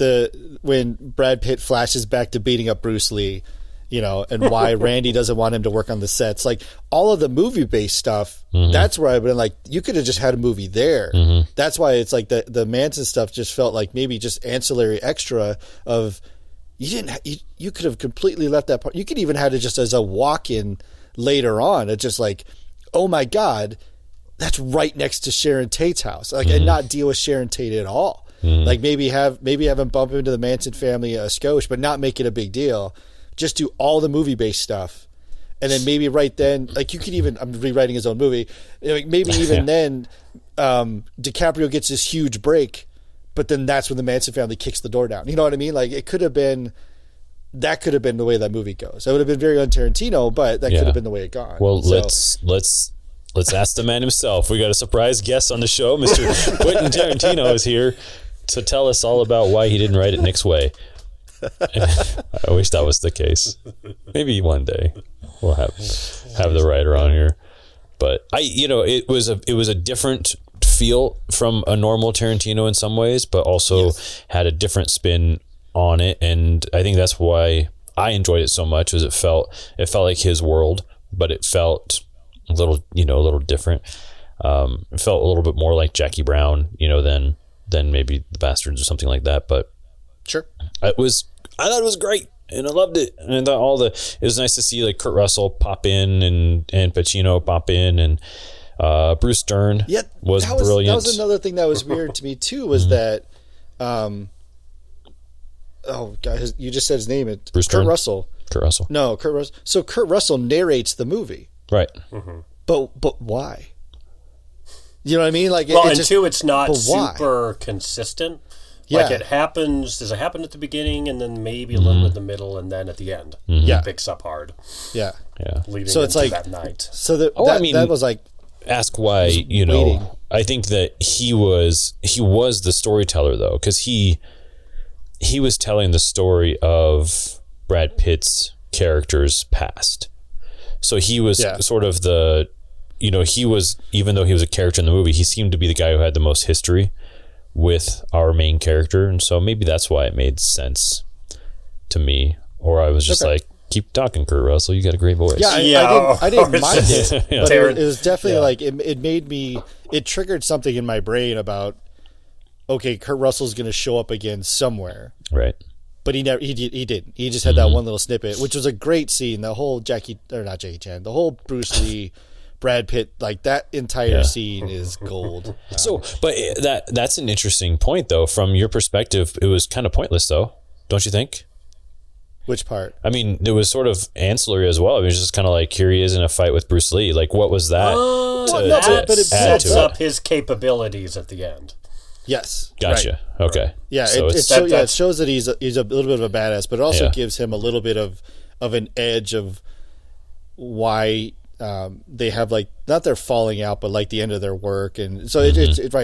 when Brad Pitt flashes back to beating up Bruce Lee, and why Randy doesn't want him to work on the sets, like all of the movie-based stuff. That's where I've been like, you could have just had a movie there. That's why it's like the Manson stuff just felt like maybe just ancillary extra of you could have completely left that part. You could even had it just as a walk-in later on. It's just like, oh my God, that's right next to Sharon Tate's house, like, and not deal with Sharon Tate at all. Like maybe have him bump into the Manson family a skosh, but not make it a big deal. Just do all the movie based stuff, And then maybe right then, like you could even, I'm rewriting his own movie. Like maybe even then, DiCaprio gets this huge break, but then that's when the Manson family kicks the door down. You know what I mean? Like it could have been the way that movie goes. It would have been very un-Tarantino, but that could have been the way it gone. Well, let's ask the man himself. We got a surprise guest on the show. Mr. Quentin Tarantino is here to tell us all about why he didn't write it Nick's way. I wish that was the case. Maybe one day we'll have the writer on here. But it was a different feel from a normal Tarantino in some ways, but also had a different spin on it, and I think that's why I enjoyed it so much. Was it felt like his world, but it felt a little different. It felt a little bit more like Jackie Brown, than maybe The Bastards or something like that. But sure, I thought it was great, and I loved it. And I thought it was nice to see like Kurt Russell pop in and Pacino pop in, and Bruce Dern was brilliant. That was another thing that was weird to me too. Was that oh God, you just said his name. Bruce Kurt Dern? Russell. Kurt Russell. No, Kurt Russell. So Kurt Russell narrates the movie, right? Mm-hmm. But why? You know what I mean? Like, it's not super consistent. Yeah. Like it happens. Does it happen at the beginning, and then maybe a little in the middle, and then at the end, it picks up hard. Yeah. Leading so it's into like that night. So that was like. Ask why, waiting. I think that he was the storyteller though, because he was telling the story of Brad Pitt's character's past. So he was sort of he was, even though he was a character in the movie, he seemed to be the guy who had the most history with our main character. And so maybe that's why it made sense to me. Or I was just like, keep talking, Kurt Russell. You got a great voice. Yeah, I didn't mind it, but it was definitely like it made me. It triggered something in my brain about, okay, Kurt Russell's going to show up again somewhere, right? But he didn't. He just had that one little snippet, which was a great scene. The whole the whole Bruce Lee, Brad Pitt, like that entire scene is gold. So, but that's an interesting point, though. From your perspective, it was kind of pointless, though, don't you think? Which part? I mean, it was sort of ancillary as well. It was just kind of like, here he is in a fight with Bruce Lee. Like, what was that? But it sets up his capabilities at the end. Yes. Gotcha. Right. Okay. Yeah, so it shows that he's a little bit of a badass, but it also gives him a little bit of an edge of why they have like not their falling out, but like the end of their work, and so it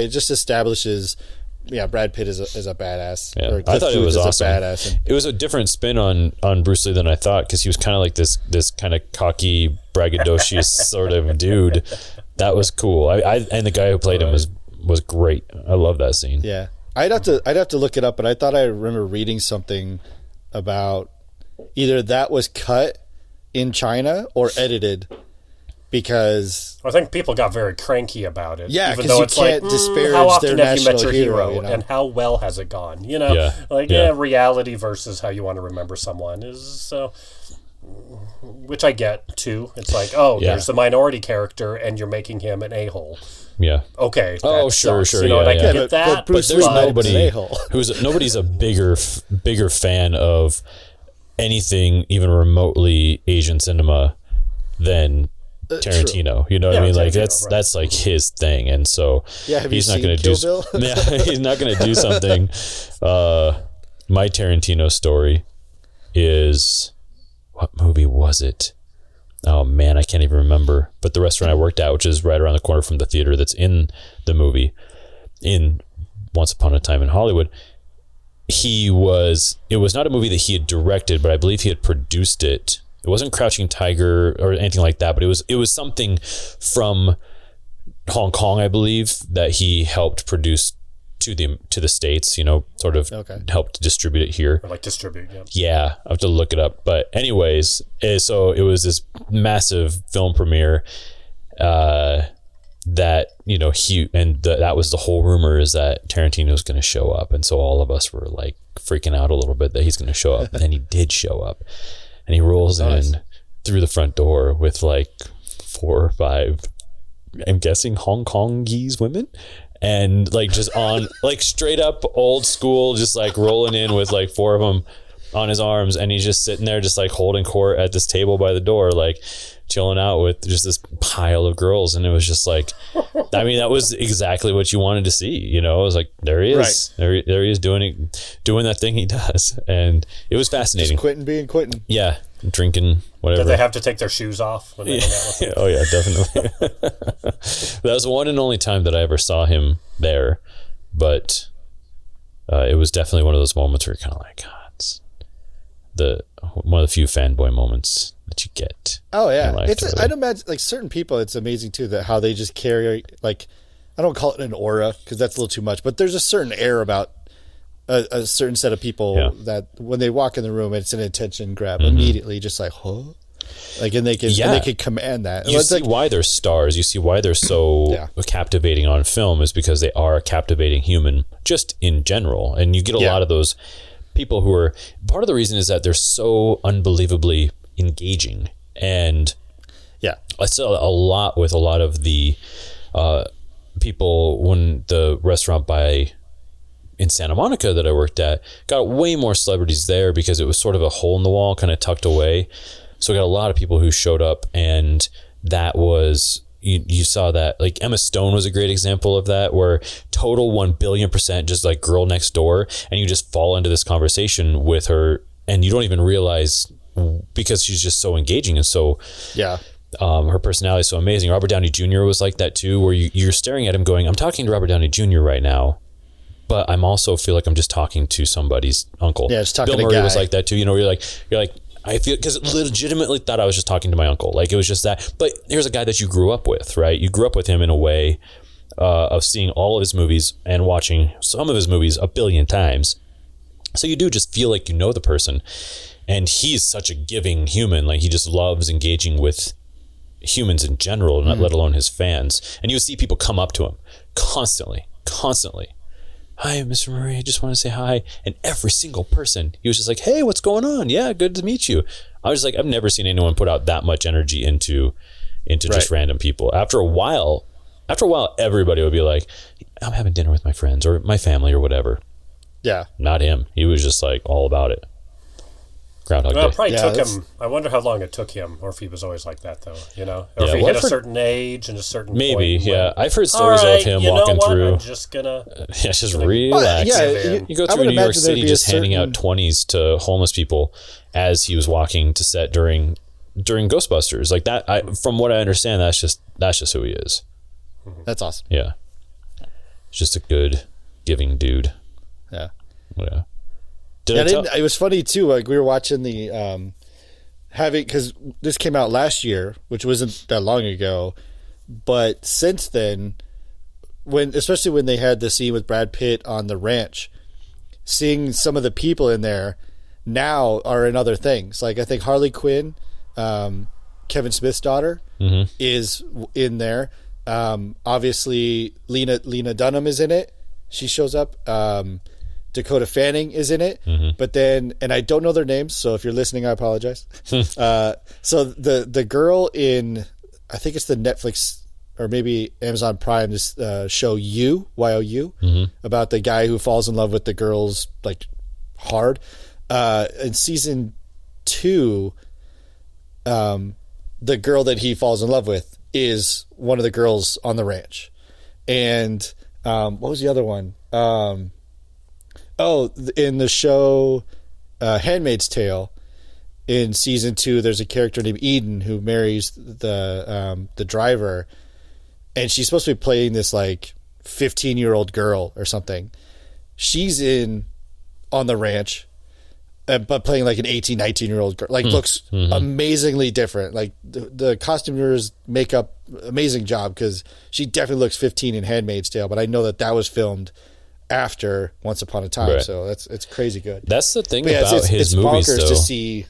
just establishes. Yeah, Brad Pitt is a badass. Yeah. I thought it was awesome. It was a different spin on Bruce Lee than I thought, because he was kind of like this kind of cocky, braggadocious sort of dude. That was cool. And the guy who played him was great. I love that scene. Yeah, I'd have to look it up, but I thought I remember reading something about either that was cut in China or edited. Because I think people got very cranky about it. Yeah, because you can't disparage how often their have you met national your hero, and how well has it gone? Reality versus how you want to remember someone is so. Which I get too. It's like, there's the minority character, and you're making him an a-hole. Yeah. Okay. Sure. I get that. But there's nobody's a bigger fan of anything even remotely Asian cinema than Tarantino. True. You know what I mean? Like that's like his thing, and so he's not going to do. He's not going to do something. My Tarantino story is, what movie was it? Oh man, I can't even remember. But the restaurant I worked at, which is right around the corner from the theater that's in the movie, in Once Upon a Time in Hollywood, it was not a movie that he had directed, but I believe he had produced it. It wasn't Crouching Tiger or anything like that, but it was something from Hong Kong, I believe, that he helped produce to the States, sort of helped distribute it here. Or like distribute, yeah. Yeah, I have to look it up. But anyways, so it was this massive film premiere that, that was the whole rumor, is that Tarantino was going to show up. And so all of us were like freaking out a little bit that he's going to show up. And then he did show up. And he rolls in through the front door with like 4 or 5, I'm guessing Hong Kongese women, and like just on like straight up old school, just like rolling in with like 4 of them. on his arms, and he's just sitting there just like holding court at this table by the door, like chilling out with just this pile of girls. And it was just like, I mean, that was exactly what you wanted to see, you know. It was like, there he is, right. there he is doing that thing he does. And it was fascinating. Just Quentin being Quentin. Yeah. Drinking, whatever. Did they have to take their shoes off when they hung out with him? Oh yeah, definitely. That was the one and only time that I ever saw him there. But it was definitely one of those moments where you're kind of like, God, it's one of the few fanboy moments that you get. Oh yeah, I'd imagine like certain people, it's amazing too that how they just carry, like, I don't call it an aura because that's a little too much, but there's a certain air about a certain set of people that when they walk in the room, it's an attention grab immediately, just like, huh? Like, and they can command that. You see why they're stars. You see why they're so captivating on film is because they are a captivating human just in general. And you get a lot of those people who are, part of the reason is that they're so unbelievably engaging. And I saw a lot with a lot of the people when the restaurant in Santa Monica that I worked at got way more celebrities there because it was sort of a hole in the wall, kind of tucked away. So I got a lot of people who showed up, and that was, you saw that, like Emma Stone was a great example of that, where total 1,000,000,000% just like girl next door, and you just fall into this conversation with her and you don't even realize because she's just so engaging and so her personality is so amazing. Robert Downey Jr. was like that too, where you're staring at him going, I'm talking to Robert Downey Jr. right now, but I'm also feel like I'm just talking to somebody's uncle. Yeah, just talking to Bill a Murray guy. was like that too. You know, you're like, I feel, because legitimately thought I was just talking to my uncle. Like, it was just that. But here's a guy that you grew up with, right? You grew up with him in a way of seeing all of his movies and watching some of his movies a billion times. So you do just feel like you know the person. And he's such a giving human. Like, he just loves engaging with humans in general, not let alone his fans. And you would see people come up to him constantly. Hi, Mr. Murray, I just want to say hi. And every single person, he was just like, hey, what's going on? Yeah, good to meet you. I was like, I've never seen anyone put out that much energy into just random people. After a while, everybody would be like, I'm having dinner with my friends or my family or whatever. Yeah. Not him. He was just like all about it. Groundhog Day. It probably took him. I wonder how long it took him, or if he was always like that, though. You know, or if he hit a certain age and a certain point. I've heard stories of him walking through. I'm just gonna just relax. You go through New York City just handing out 20s to homeless people as he was walking to set during Ghostbusters. Like that. From what I understand, that's just who he is. That's awesome. Yeah, just a good, giving dude. Yeah. It was funny too. Like, we were watching the because this came out last year, which wasn't that long ago, but since then, especially when they had the scene with Brad Pitt on the ranch, seeing some of the people in there now are in other things. Like, I think Harley Quinn, Kevin Smith's daughter, is in there. Obviously, Lena Dunham is in it. She shows up. Dakota Fanning is in it, but then, and I don't know their names, so if you're listening, I apologize. So the girl in, I think it's the Netflix or maybe Amazon Prime, this show YOU, about the guy who falls in love with the girls like hard. In season 2, the girl that he falls in love with is one of the girls on the ranch. And what was the other one? In the show Handmaid's Tale, in season 2, there's a character named Eden who marries the driver, and she's supposed to be playing this like 15-year-old girl or something. She's on the ranch, but playing like an 18, 19-year-old girl. Like, looks amazingly different. Like, the costumers make up amazing job, because she definitely looks 15 in Handmaid's Tale, but I know that was filmed after Once Upon a Time, right. So it's crazy good. That's the thing about his movies, bonkers though. To see,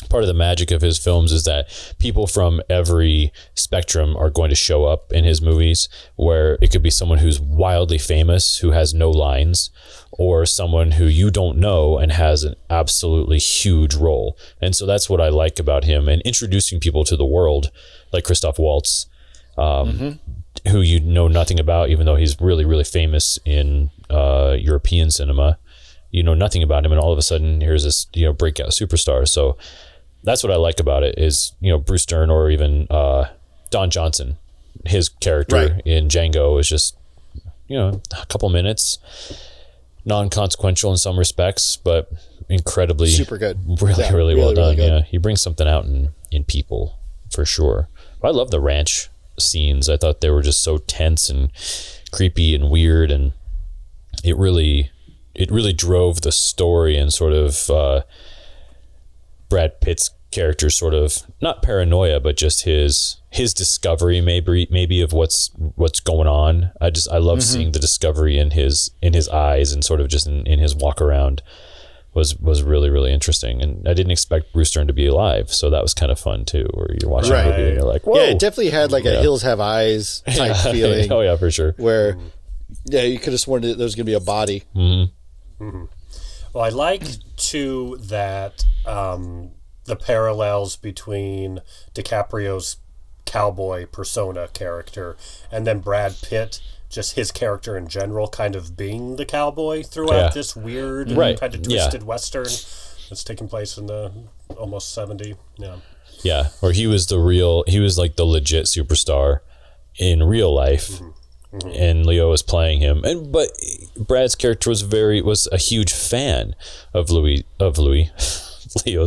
part of the magic of his films is that people from every spectrum are going to show up in his movies, where it could be someone who's wildly famous who has no lines, or someone who you don't know and has an absolutely huge role. And so that's what I like about him, and introducing people to the world, like Christoph Waltz, who you know nothing about, even though he's really, really famous in European cinema. you know nothing about him, and all of a sudden here's this, you know, breakout superstar. So that's what I like about it is, you know, Bruce Dern or even Don Johnson, his character in Django is just, you know, a couple minutes, non-consequential in some respects, but incredibly super good, really well done. Really, he brings something out in people for sure. But I love the ranch scenes. I thought they were just so tense and creepy and weird, and it really drove the story and sort of Brad Pitt's character sort of not paranoia, but just his discovery maybe of what's going on. I love seeing the discovery in his eyes and sort of just in his walk around was really, really interesting. And I didn't expect Bruce Dern to be alive, so that was kind of fun too, where you're watching a movie and you're like, whoa. Yeah, it definitely had like a Hills Have Eyes type feeling. Oh yeah, for sure. Where you could have sworn that there was going to be a body. Well, I like too that the parallels between DiCaprio's cowboy persona character and then Brad Pitt, just his character in general, kind of being the cowboy throughout this weird and kind of twisted Western that's taking place in the almost 70. Yeah, where he was like the legit superstar in real life. And Leo was playing him, but Brad's character was a huge fan of Leo's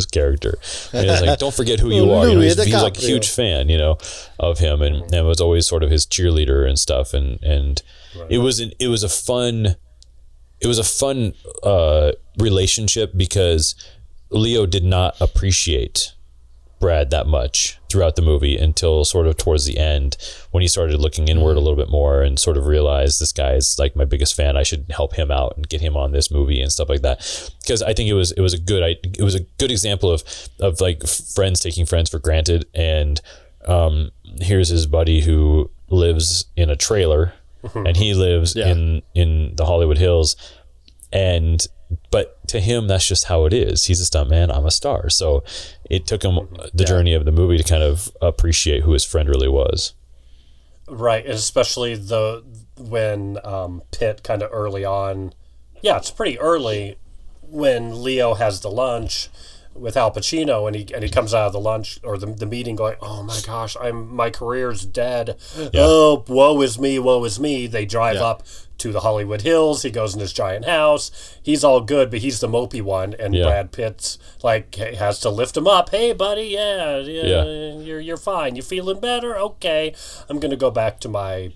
character. And it's like, don't forget who you are. You know, he's like a huge fan, you know, of him, and was always sort of his cheerleader and stuff. And it was a fun relationship because Leo did not appreciate Brad that much throughout the movie until sort of towards the end when he started looking inward a little bit more and sort of realized this guy is like my biggest fan. I should help him out and get him on this movie and stuff like that. Because I think it was a good example of like friends taking friends for granted. And here's his buddy who lives in a trailer and he lives in the Hollywood Hills, but to him, that's just how it is. He's a stuntman. I'm a star. So it took him the journey of the movie to kind of appreciate who his friend really was. Right, and especially when Pitt kind of early on. Yeah, it's pretty early when Leo has the lunch with Al Pacino, and he comes out of the lunch or the meeting going, "Oh my gosh, my career's dead. Oh, woe is me." They drive up to the Hollywood Hills. He goes in his giant house. He's all good, but he's the mopey one, and Brad Pitt's like has to lift him up. "Hey, buddy, you're fine. You feeling better? Okay, I'm gonna go back to my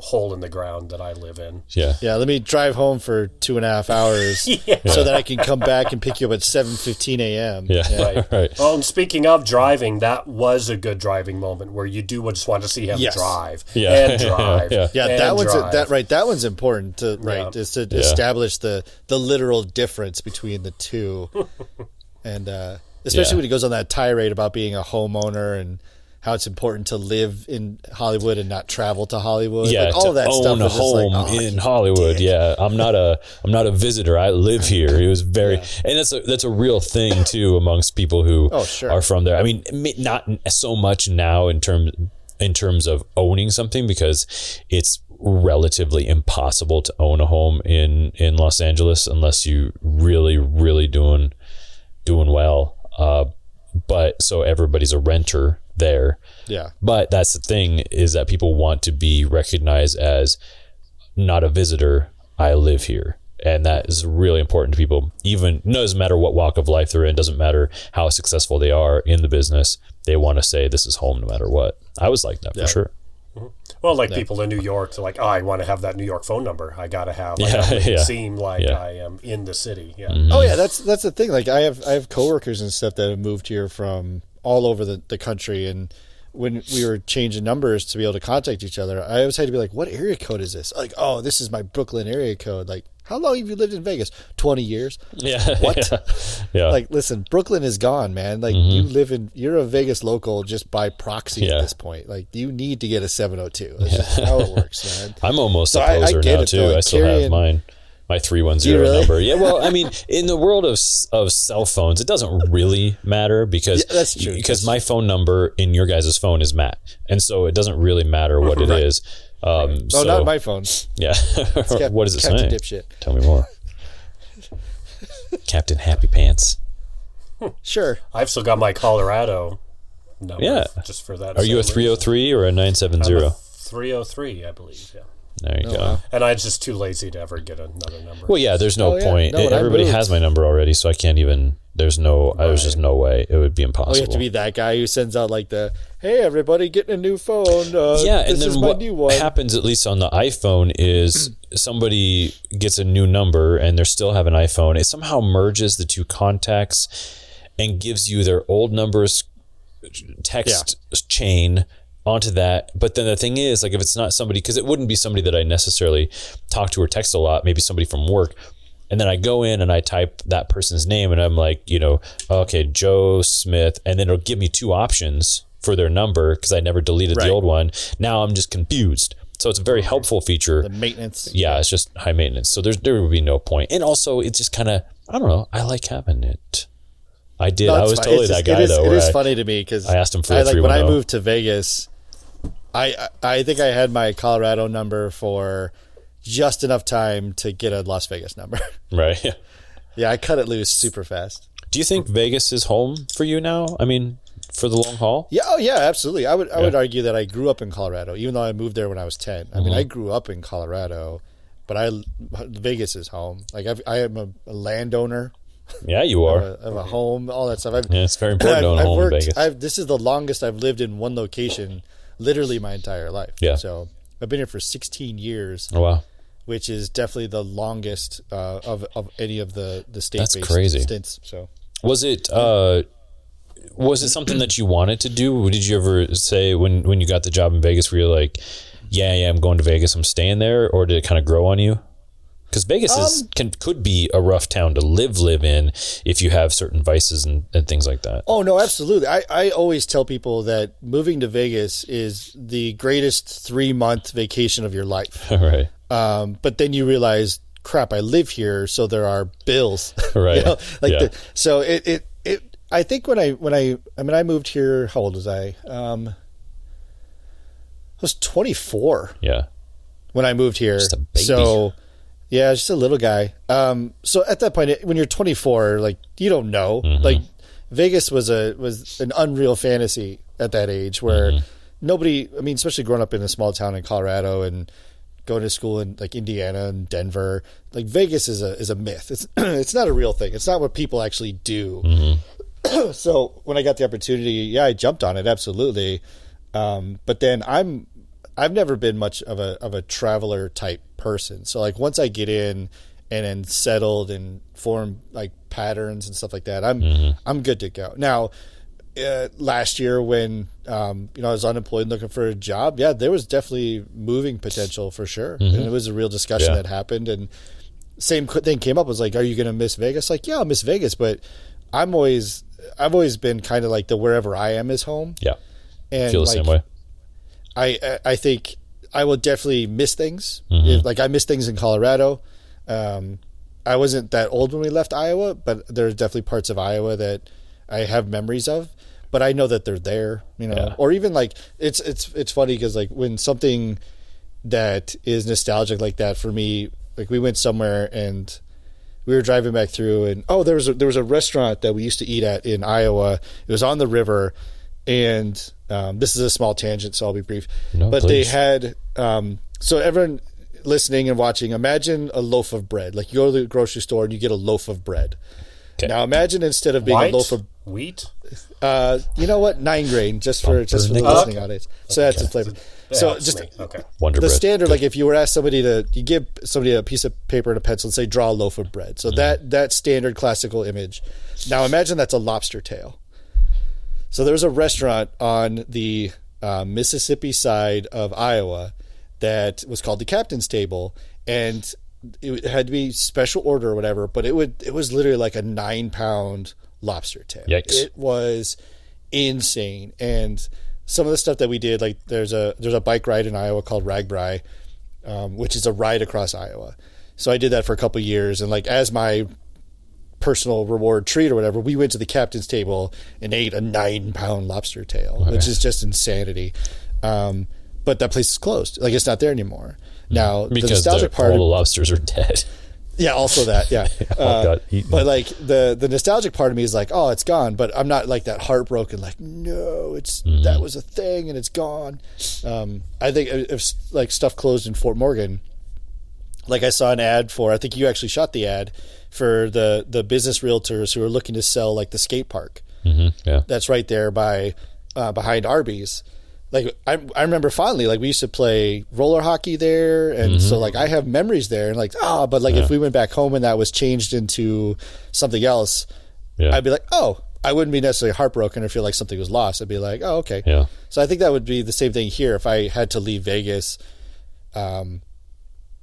hole in the ground that I live in. Let me drive home for 2.5 hours so that I can come back and pick you up at 7:15 a.m. Right. Well, and speaking of driving, that was a good driving moment where you do just want to see him drive and drive. That one's important to is to establish the literal difference between the two, and especially when he goes on that tirade about being a homeowner and how it's important to live in Hollywood and not travel to Hollywood. Yeah, like all of that stuff. Own a home in Hollywood. Yeah, I'm not a visitor. I live here. It was very, and that's a real thing too amongst people who are from there. I mean, not so much now in terms of owning something, because it's relatively impossible to own a home in Los Angeles unless you really doing well. But so everybody's a renter there. But that's the thing, is that people want to be recognized as not a visitor. I live here. And that is really important to people. Even doesn't matter what walk of life they're in, doesn't matter how successful they are in the business, they want to say this is home no matter what. I was like that for sure. Well, people in New York, they're like, I want to have that New York phone number. I gotta have. I gotta make it seem like I am in the city. Oh yeah, that's the thing. Like I have coworkers and stuff that have moved here from all over the country, and when we were changing numbers to be able to contact each other, I always had to be like, what area code is this? Like, oh, this is my Brooklyn area code. Like, how long have you lived in Vegas? 20 years. What? Like, listen, Brooklyn is gone, man. Like, you're a Vegas local just by proxy at this point. Like, you need to get a 702. That's just how it works, man. I'm almost a poser now too. Like, I still have mine. My 310 number. Yeah, well, I mean, in the world of cell phones, it doesn't really matter because that's true. Because my phone number in your guys' phone is Matt, and so it doesn't really matter what it is. Not my phone. Yeah. What does it say? Dipshit. Tell me more. Captain Happy Pants. Sure. I've still got my Colorado number. Yeah. Just for that. Are you a 303 or a 970? I'm a 303, I believe. Yeah. There you go. Wow. And I'm just too lazy to ever get another number. Well, yeah, there's no point. No, Everybody has my number already, so I can't even. There's just no way. It would be impossible. Oh, you have to be that guy who sends out like hey, everybody getting a new phone. Yeah, and this then is my what new one. happens, at least on the iPhone, is somebody gets a new number and they still have an iPhone. It somehow merges the two contacts and gives you their old numbers text chain onto that. But then the thing is, like, if it's not somebody, because it wouldn't be somebody that I necessarily talk to or text a lot, maybe somebody from work. And then I go in and I type that person's name and I'm like, okay, Joe Smith. And then it'll give me two options for their number because I never deleted the old one. Now I'm just confused. So it's a very helpful feature. The maintenance. Yeah, it's just high maintenance. So there would be no point. And also, it's just kind of, I don't know, I like having it. I did. I was totally that guy, though. It is funny to me because I asked him for the 310. when I moved to Vegas, I think I had my Colorado number for just enough time to get a Las Vegas number. Right. Yeah, I cut it loose super fast. Do you think Vegas is home for you now? I mean, for the long haul? Yeah, absolutely. I would argue that I grew up in Colorado, even though I moved there when I was 10. I mean, I grew up in Colorado, but Vegas is home. Like I am a landowner. Yeah, you are. Of a home, all that stuff. It's very important to own a home in Vegas. This is the longest I've lived in one location, literally my entire life. Yeah. So I've been here for 16 years. Oh, wow. Which is definitely the longest of any of the state-based That's crazy. stints. So was it something that you wanted to do? Did you ever say when you got the job in Vegas, were you like, yeah, I'm going to Vegas, I'm staying there, or did it kind of grow on you? Because Vegas could be a rough town to live in if you have certain vices and things like that. Oh, no, absolutely. I always tell people that moving to Vegas is the greatest 3-month vacation of your life. Right. But then you realize, crap, I live here, so there are bills. Right. So I think when I moved here, how old was I? I was 24. Yeah. When I moved here. Just a baby. So yeah, just a little guy. So at that point, when you're 24, like, you don't know. Mm-hmm. Like, Vegas was an unreal fantasy at that age where nobody, I mean, especially growing up in a small town in Colorado and going to school in like Indiana and Denver, like Vegas is a myth. It's not a real thing. It's not what people actually do. Mm-hmm. So when I got the opportunity, I jumped on it. Absolutely. But then I've never been much of a traveler type person. So like once I get in and then settled and form like patterns and stuff like that, I'm good to go. Now, last year when I was unemployed and looking for a job, there was definitely moving potential for sure. Mm-hmm. And it was a real discussion that happened, and same thing came up, was like, are you going to miss Vegas? Like, yeah, I'll miss Vegas, but I've always been kind of like the wherever I am is home. Yeah. And feel the same way. I think I will definitely miss things. Mm-hmm. Like I miss things in Colorado. I wasn't that old when we left Iowa, but there's definitely parts of Iowa that I have memories of, but I know that they're there, or even like it's funny because like when something that is nostalgic like that for me, like we went somewhere and we were driving back through and there was a restaurant that we used to eat at in Iowa. It was on the river, and this is a small tangent, so I'll be brief. No, but please. They had so everyone listening and watching, imagine a loaf of bread. Like you go to the grocery store and you get a loaf of bread. Okay. Now imagine instead of being a loaf of wheat, you know what, 9 grain, just for the listening audience. So that's the flavor. So just the standard, like if you were asked you give somebody a piece of paper and a pencil and say draw a loaf of bread. So that standard classical image. Now imagine that's a lobster tail. So there was a restaurant on the Mississippi side of Iowa that was called the Captain's Table, and it had to be special order or whatever, but it was literally like a 9-pound lobster tail. Yikes. It was insane. And some of the stuff that we did, like there's a bike ride in Iowa called Ragbri, which is a ride across Iowa. So I did that for a couple of years, and like as my personal reward treat or whatever, we went to the Captain's Table and ate a 9-pound lobster tail, which is just insanity. But that place is closed. Like it's not there anymore. Now because the nostalgic part, all the lobsters are dead. Yeah, also that. Yeah. God, but like the nostalgic part of me is like, oh, it's gone. But I'm not like that heartbroken. Like, no, that was a thing and it's gone. I think if like stuff closed in Fort Morgan, like I saw an ad for. I think you actually shot the ad for the business realtors who are looking to sell like the skate park. Yeah, that's right there by behind Arby's. Like I remember fondly, like we used to play roller hockey there, and so like I have memories there, and like but like if we went back home and that was changed into something else, I'd be like, oh, I wouldn't be necessarily heartbroken or feel like something was lost. I'd be like, oh, okay. Yeah. So I think that would be the same thing here if I had to leave Vegas,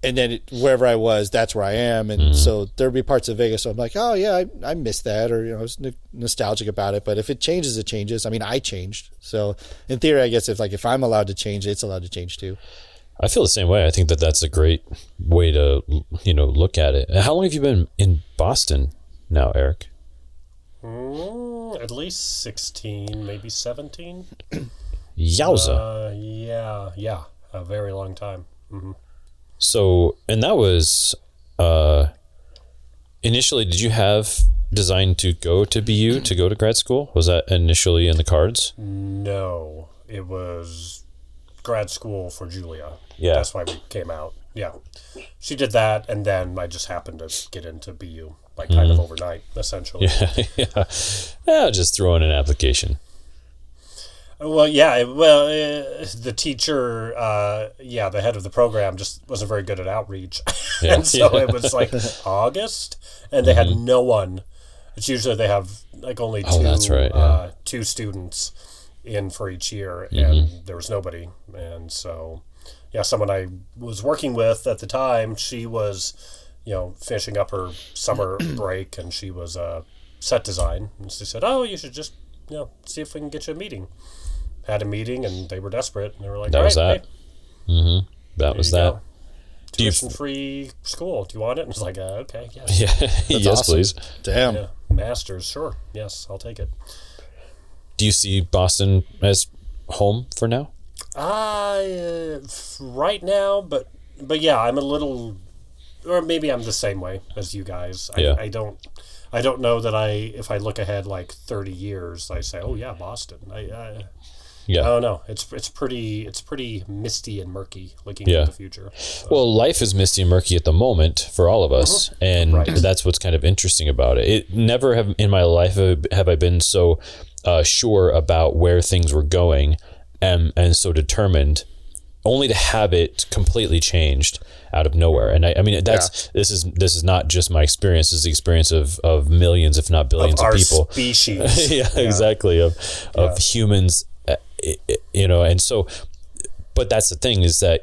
and then wherever I was, that's where I am, and so there'd be parts of Vegas. So I'm like, oh yeah, I miss that, or I was nostalgic about it. But if it changes, it changes. I mean, I changed, so in theory, I guess if I'm allowed to change, it's allowed to change too. I feel the same way. I think that's a great way to look at it. How long have you been in Boston now, Eric? At least 16, maybe 17. Yowza. Yeah, a very long time. So, and that was, initially, did you have designed to go to BU, to go to grad school? Was that initially in the cards? No, it was grad school for Julia. Yeah. That's why we came out. Yeah. She did that, and then I just happened to get into BU, like kind of overnight, essentially. Yeah, just throw in an application. Well, the teacher, the head of the program just wasn't very good at outreach. And so it was like August, and they had no one. It's usually they have like only two students in for each year, and there was nobody. And so, someone I was working with at the time, she was, finishing up her summer break, and she was set design. And she said, oh, you should just, see if we can get you a meeting. Had a meeting, and they were desperate, and they were like, that was that. Hey, that was that. Tuition-free school. Do you want it? And it's like, okay, yes. Yeah, yes, awesome. please. Damn. Yeah. Masters, sure. Yes, I'll take it. Do you see Boston as home for now? Right now, but yeah, I'm a little, or maybe I'm the same way as you guys. I don't know that if I look ahead like 30 years, I say, oh yeah, Boston. I don't know. It's pretty misty and murky looking at the future. So. Well, life is misty and murky at the moment for all of us, and that's what's kind of interesting about it. It never have in my life have I been so sure about where things were going, and so determined, only to have it completely changed out of nowhere. And I mean, this is not just my experience. This is the experience of millions, if not billions, of people. Species. Exactly. Of humans. And so, but that's the thing is that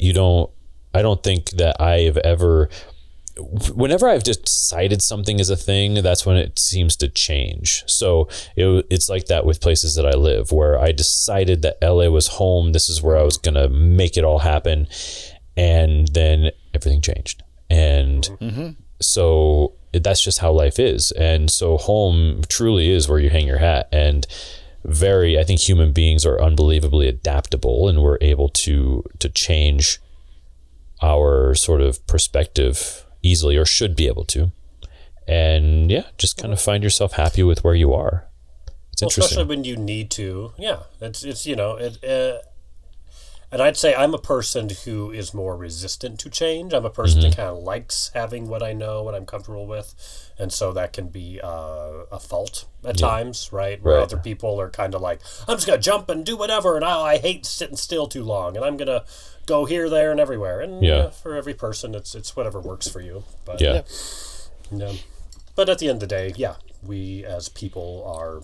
I don't think that I have ever, whenever I've decided something is a thing, that's when it seems to change. So it's like that with places that I live, where I decided that LA was home. This is where I was going to make it all happen. And then everything changed. And so that's just how life is. And so home truly is where you hang your hat. And I think human beings are unbelievably adaptable, and we're able to change our sort of perspective easily, or should be able to. And just kind of find yourself happy with where you are. It's interesting. Especially when you need to. Yeah. And I'd say I'm a person who is more resistant to change. I'm a person that kind of likes having what I know, what I'm comfortable with. And so that can be a fault at times, right? Where other people are kind of like, I'm just going to jump and do whatever, and I hate sitting still too long, and I'm going to go here, there, and everywhere. And for every person, it's whatever works for you. But, But at the end of the day, we as people are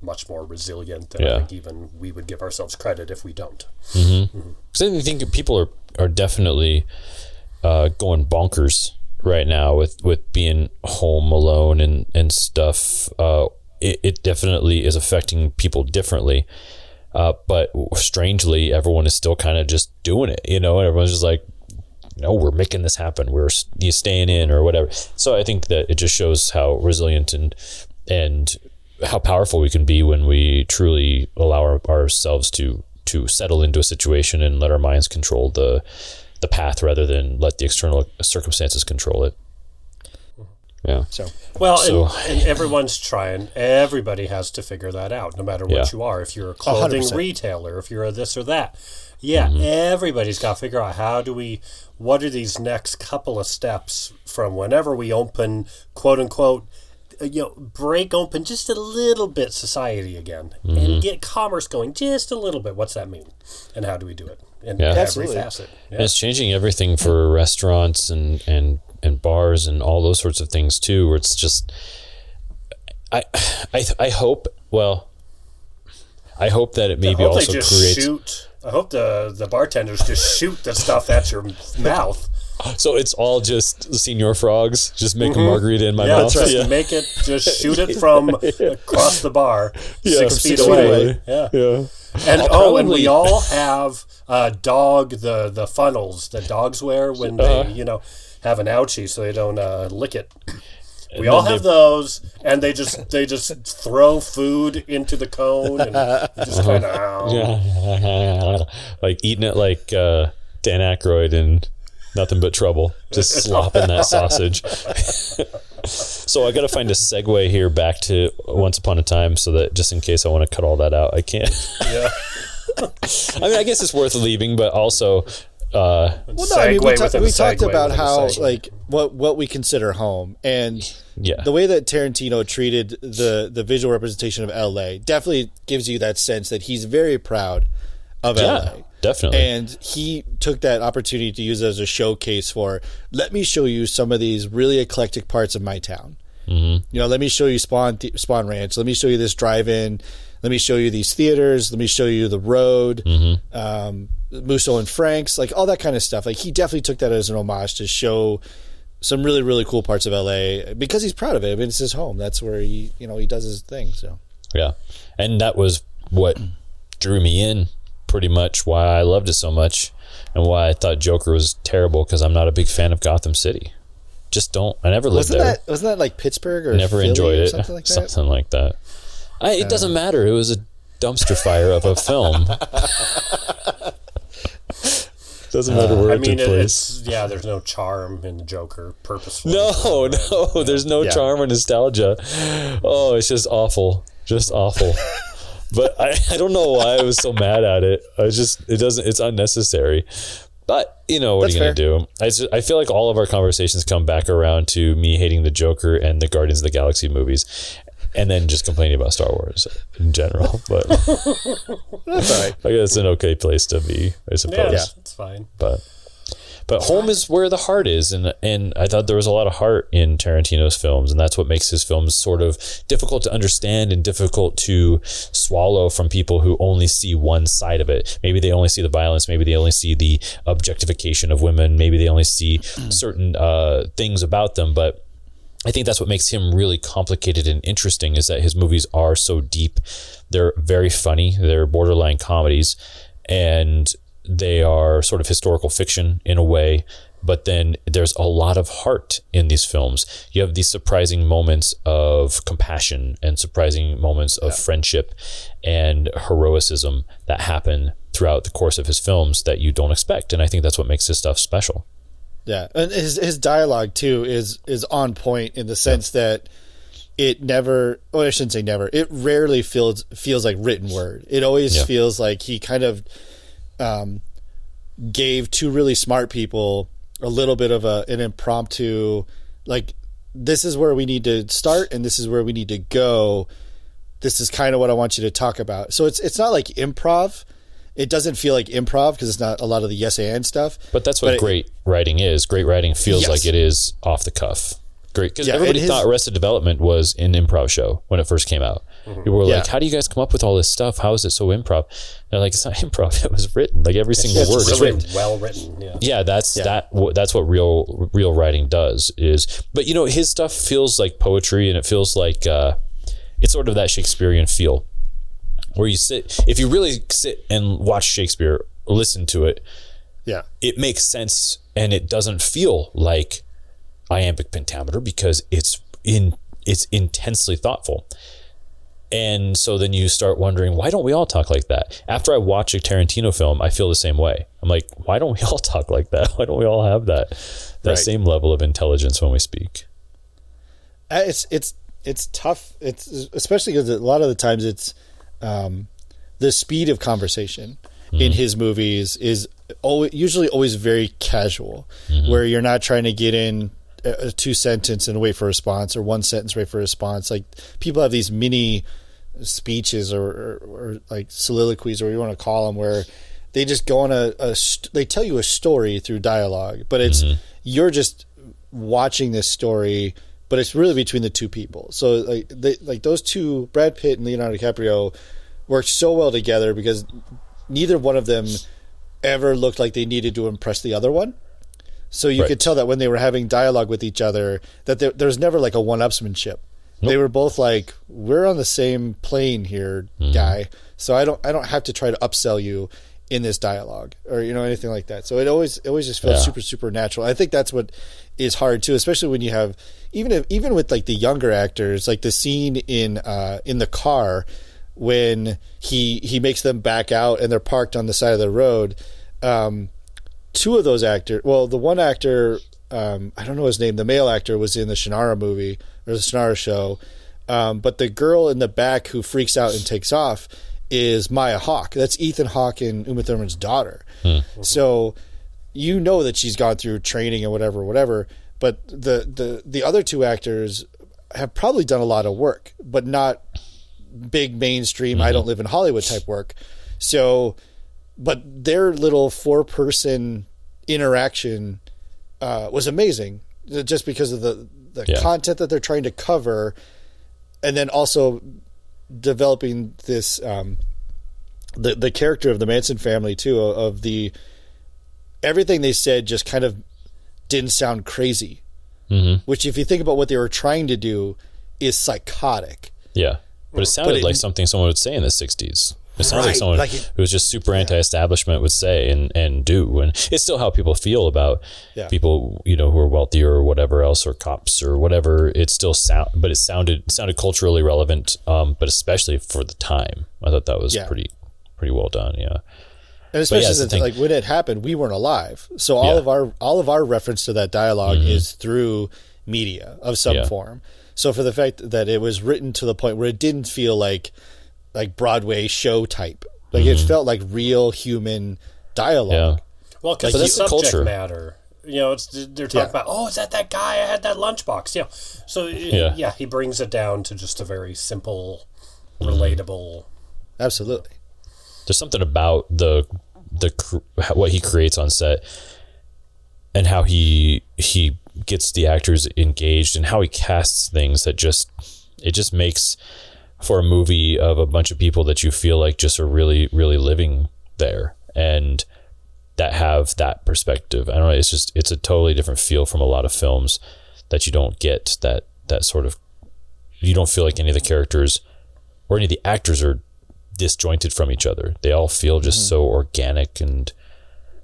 much more resilient than I think even we would give ourselves credit if we don't. So I think people are definitely going bonkers right now with being home alone and stuff. It definitely is affecting people differently. But strangely, everyone is still kind of just doing it, and everyone's just like, no, we're making this happen. We're staying in or whatever. So I think that it just shows how resilient and how powerful we can be when we truly allow ourselves to settle into a situation and let our minds control the path rather than let the external circumstances control it. Yeah. And everyone's trying. Everybody has to figure that out, no matter what you are. If you're a clothing 100%. Retailer, if you're a this or that. Yeah, everybody's got to figure out what are these next couple of steps from whenever we open, quote unquote, break open just a little bit society again and get commerce going just a little bit. What's that mean? And how do we do it? In every facet. Yeah. And it's changing everything for restaurants and bars and all those sorts of things too, where it's just, I hope that it maybe also creates. I hope the bartenders just shoot the stuff at your mouth. So it's all just Senior Frogs. Just make a margarita in my mouth. Just make it. Just shoot it from across the bar, 6 feet away. Yeah. And and we all have the funnels that dogs wear when they have an ouchie, so they don't lick it. We all have those, and they just throw food into the cone and just kind of like eating it like Dan Aykroyd and Nothing But Trouble, just slopping that sausage. So I got to find a segue here back to Once Upon a Time, so that just in case I want to cut all that out, I can't. Yeah. I mean, I guess it's worth leaving, but also. We talked about how what we consider home, and the way that Tarantino treated the visual representation of LA definitely gives you that sense that he's very proud of LA. Definitely. And he took that opportunity to use it as a showcase for, let me show you some of these really eclectic parts of my town. Let me show you Spawn Ranch. Let me show you this drive-in. Let me show you these theaters. Let me show you the road, Musso and Frank's, like all that kind of stuff. Like he definitely took that as an homage to show some really, really cool parts of LA because he's proud of it. I mean, it's his home. That's where he does his thing. So yeah, and that was what drew me in. Pretty much why I loved it so much, and why I thought Joker was terrible, because I'm not a big fan of Gotham City. Just don't. I never lived there. Wasn't that like Pittsburgh or never Philly enjoyed it? Something like that. It doesn't matter. It was a dumpster fire of a film. Doesn't matter where it took place. There's no charm in the Joker purposefully. No, there's no charm or nostalgia. Oh, it's just awful. Just awful. But I don't know why I was so mad at it. It's unnecessary. But, what are you going to do? I feel like all of our conversations come back around to me hating the Joker and the Guardians of the Galaxy movies, and then just complaining about Star Wars in general. But that's all right. I guess it's an okay place to be, I suppose. Yeah, it's fine. But home is where the heart is, and I thought there was a lot of heart in Tarantino's films, and that's what makes his films sort of difficult to understand and difficult to swallow from people who only see one side of it. Maybe they only see the violence, maybe they only see the objectification of women, maybe they only see certain things about them, but I think that's what makes him really complicated and interesting, is that his movies are so deep. They're very funny, they're borderline comedies, and they are sort of historical fiction in a way, but then there's a lot of heart in these films. You have these surprising moments of compassion and surprising moments of friendship and heroicism that happen throughout the course of his films that you don't expect. And I think that's what makes his stuff special. Yeah. And his dialogue too is on point in the sense that it never, I shouldn't say never, it rarely feels like written word. It always feels like he kind of gave two really smart people a little bit of an impromptu, like, this is where we need to start and this is where we need to go. This is kind of what I want you to talk about. So it's not like improv. It doesn't feel like improv because it's not a lot of the yes and stuff. But that's what great writing is. Great writing feels like it is off the cuff. Great, because everybody thought Arrested Development was an improv show when it first came out. People were like, how do you guys come up with all this stuff? How is it so improv? They're like, it's not improv. It was written. Like every single word is written. Well written. Yeah. That's what real writing does is, but his stuff feels like poetry, and it feels like it's sort of that Shakespearean feel where if you really sit and watch Shakespeare or listen to it, it makes sense, and it doesn't feel like iambic pentameter because it's intensely thoughtful. And so then you start wondering, why don't we all talk like that? After I watch a Tarantino film, I feel the same way. I'm like, why don't we all talk like that? Why don't we all have that same level of intelligence when we speak? It's tough. It's especially because a lot of the times it's the speed of conversation in his movies is usually always very casual, where you're not trying to get in a 2-sentence and wait for a response, or 1 sentence wait for a response. Like, people have these mini speeches or like soliloquies, or what you want to call them, where they just go on they tell you a story through dialogue, but it's you're just watching this story, but it's really between the two people. So like those two, Brad Pitt and Leonardo DiCaprio, worked so well together because neither one of them ever looked like they needed to impress the other one. So you could tell that when they were having dialogue with each other, that there was never like a one-upsmanship. Nope. They were both like, we're on the same plane here, guy. So I don't have to try to upsell you in this dialogue, or anything like that. So it always just feels super, super natural. I think that's what is hard too, especially when you have even with like the younger actors, like the scene in the car when he makes them back out and they're parked on the side of the road. Two of those actors, well, the one actor, I don't know his name, the male actor was in the Shannara movie, or the Shannara show, but the girl in the back who freaks out and takes off is Maya Hawke. That's Ethan Hawke and Uma Thurman's daughter. So that she's gone through training and whatever, but the other two actors have probably done a lot of work, but not big mainstream I don't live in Hollywood type work. So, but their little 4-person interaction was amazing, just because of the content that they're trying to cover, and then also developing this the character of the Manson family too, of the everything they said just kind of didn't sound crazy, which, if you think about what they were trying to do, is psychotic. But it sounded like something someone would say in the 60s. It sounds like someone who was just super anti-establishment would say and do. And it's still how people feel about people, who are wealthier or whatever else, or cops or whatever. It still but it sounded culturally relevant, but especially for the time. I thought that was pretty well done. Yeah. And especially like when it happened, we weren't alive. So all of our reference to that dialogue is through media of some form. So for the fact that it was written to the point where it didn't feel like Broadway show type, like it felt like real human dialogue. Well, because the subject matter, they're talking about, oh, is that guy? I had that lunchbox. So he brings it down to just a very simple, relatable. Absolutely. There's something about what he creates on set, and how he gets the actors engaged, and how he casts things that just makes for a movie of a bunch of people that you feel like just are really, really living there, and that have that perspective. I don't know. It's a totally different feel from a lot of films that you don't get that sort of, you don't feel like any of the characters or any of the actors are disjointed from each other. They all feel just so organic and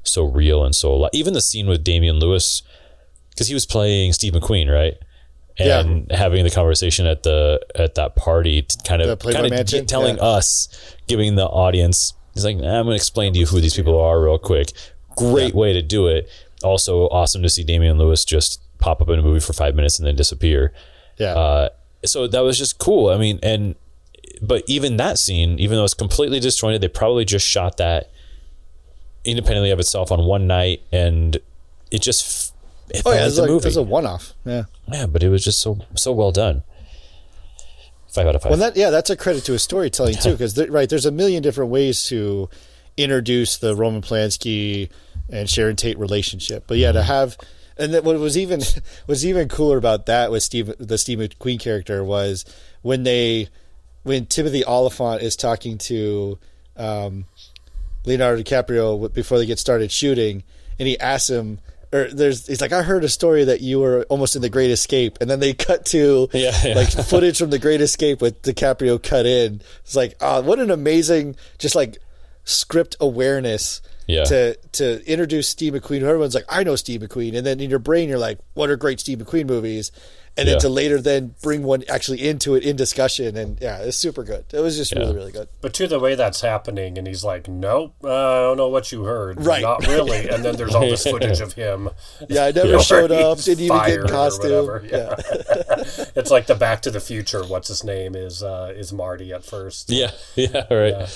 so real and so alive. Even the scene with Damian Lewis, because he was playing Steve McQueen, right? And having the conversation at that party, kind of telling us, giving the audience, he's like, I'm going to explain to you who these people are real quick. Great way to do it. Also awesome to see Damian Lewis just pop up in a movie for 5 minutes and then disappear. So that was just cool. I mean, but even that scene, even though it's completely disjointed, they probably just shot that independently of itself on one night, and it just it was a one-off. But it was just so well done. 5 out of 5. Well, that's a credit to his storytelling too, because there's a million different ways to introduce the Roman Polanski and Sharon Tate relationship, but to have, and then what was even cooler about that with the Steve McQueen character was when Timothy Olyphant is talking to Leonardo DiCaprio before they get started shooting, and he asks him, he's like, I heard a story that you were almost in The Great Escape, and then they cut to like footage from The Great Escape with DiCaprio cut in. It's like, what an amazing just like script awareness to introduce Steve McQueen. Everyone's like, I know Steve McQueen, and then in your brain you're like, what are great Steve McQueen movies? And then to later then bring one actually into it in discussion, and it's super good. It was just really, really good. But to the way that's happening, and he's like, nope, I don't know what you heard. Right. Not really. And then there's all this footage of him. Yeah, I never showed up, didn't even get in costume. Yeah. It's like the Back to the Future, what's his name, is Marty at first. Yeah, right. Yeah.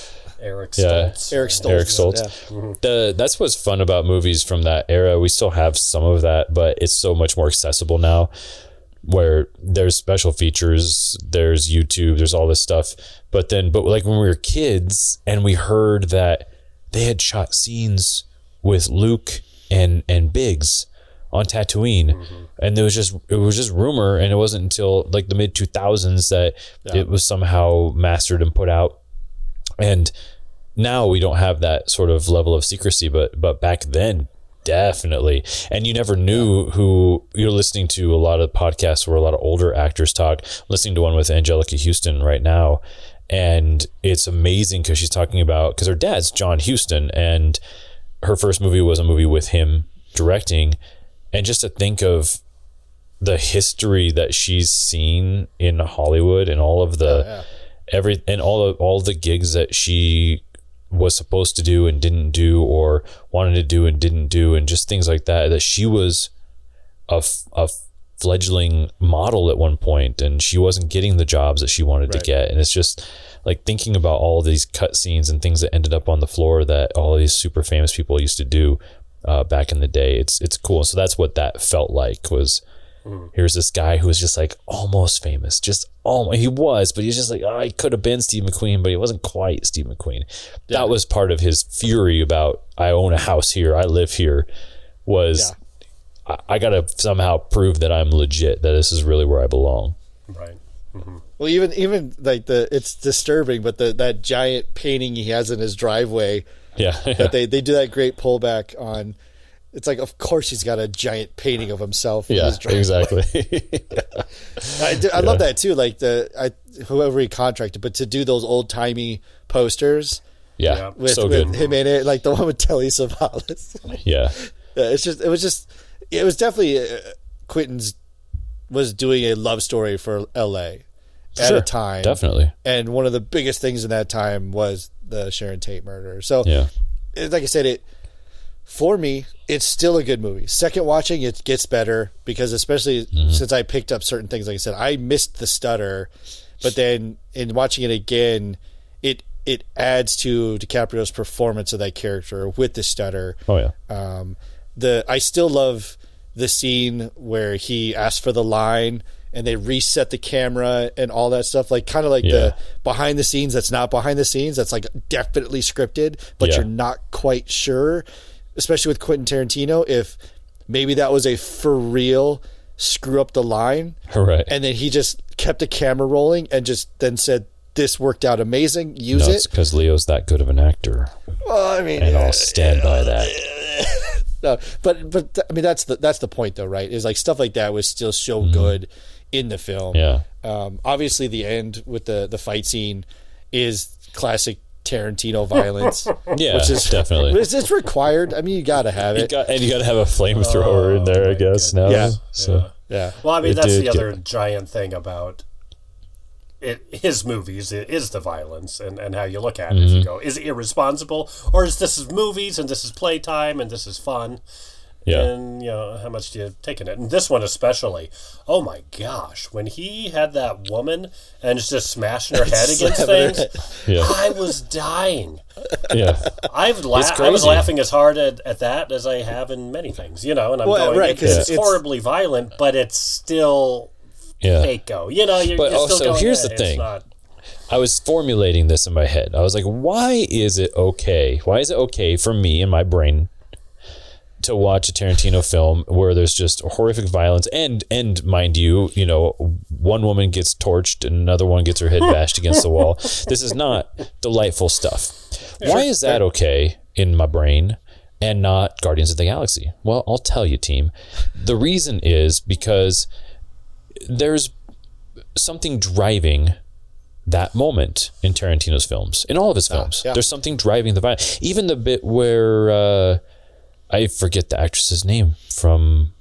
Eric Stoltz. Eric Stoltz. Yeah. Mm-hmm. That's what's fun about movies from that era. We still have some of that, but it's so much more accessible now, where there's special features, there's YouTube, there's all this stuff. But like when we were kids and we heard that they had shot scenes with Luke and Biggs on Tatooine, and it was just rumor, and it wasn't until like the mid 2000s that it was somehow mastered and put out. And now we don't have that sort of level of secrecy, but back then, definitely. And you never knew who you're listening to. A lot of podcasts where a lot of older actors talk. I'm listening to one with Angelica Houston right now, and it's amazing because she's talking about, because her dad's John Huston, and her first movie was a movie with him directing. And just to think of the history that she's seen in Hollywood and all of the all the gigs that she was supposed to do and didn't do, or wanted to do and didn't do, and just things like that she was a fledgling model at one point, and she wasn't getting the jobs that she wanted to get. And it's just like thinking about all these cut scenes and things that ended up on the floor that all these super famous people used to do back in the day. It's cool. So that's what that felt like, was here's this guy who was just like almost famous, he was, but he's just like, he could have been Steve McQueen, but he wasn't quite Steve McQueen. That was part of his fury about, I own a house here, I live here, was I gotta somehow prove that I'm legit, that this is really where I belong. Right. Mm-hmm. Well, even like it's disturbing, but that giant painting he has in his driveway, that they do that great pullback on. It's like, of course he's got a giant painting of himself. In his driveway. Exactly. I love that too. Like whoever he contracted, but to do those old timey posters. Yeah. With good. him in it, like the one with Telly Savalas. It was definitely Quentin's was doing a love story for LA at a time. Definitely. And one of the biggest things in that time was the Sharon Tate murder. So like I said, for me, it's still a good movie. Second watching, it gets better, because especially since I picked up certain things, like I said, I missed the stutter, but then in watching it again, it adds to DiCaprio's performance of that character with the stutter. Oh yeah. I still love the scene where he asked for the line and they reset the camera and all that stuff, like kind of like the behind the scenes that's not behind the scenes, that's like definitely scripted, but you're not quite sure. Especially with Quentin Tarantino, if maybe that was a for real screw up the line, right? And then he just kept the camera rolling and just then said, "This worked out amazing. Use it." It's because Leo's that good of an actor. Well, I mean, and I'll stand by that. No, but I mean that's the point though, right? Is like stuff like that was still so good in the film. Yeah. Obviously, the end with the fight scene is classic Tarantino violence. Which is definitely it's required. I mean, you got to have it, and you got to have a flamethrower in there, I guess. Now, yeah. Well, I mean, that's the other giant thing about his movies is the violence and how you look at it. If you go, is it irresponsible, or is this movies and this is playtime and this is fun? Yeah. And, how much do you take in it? And this one especially, oh my gosh, when he had that woman and just smashing her head against things, I was dying. Yeah. I was laughing as hard at that as I have in many things, and I'm going, it's horribly violent, but it's still fake-o. You're but still also, going, here's the thing. I was formulating this in my head. I was like, why is it okay? Why is it okay for me in my brain to watch a Tarantino film where there's just horrific violence and mind you, one woman gets torched and another one gets her head bashed against the wall. This is not delightful stuff. Why is that okay in my brain and not Guardians of the Galaxy? Well, I'll tell you, team. The reason is because there's something driving that moment in Tarantino's films, in all of his films. There's something driving the violence. Even the bit where I forget the actress's name from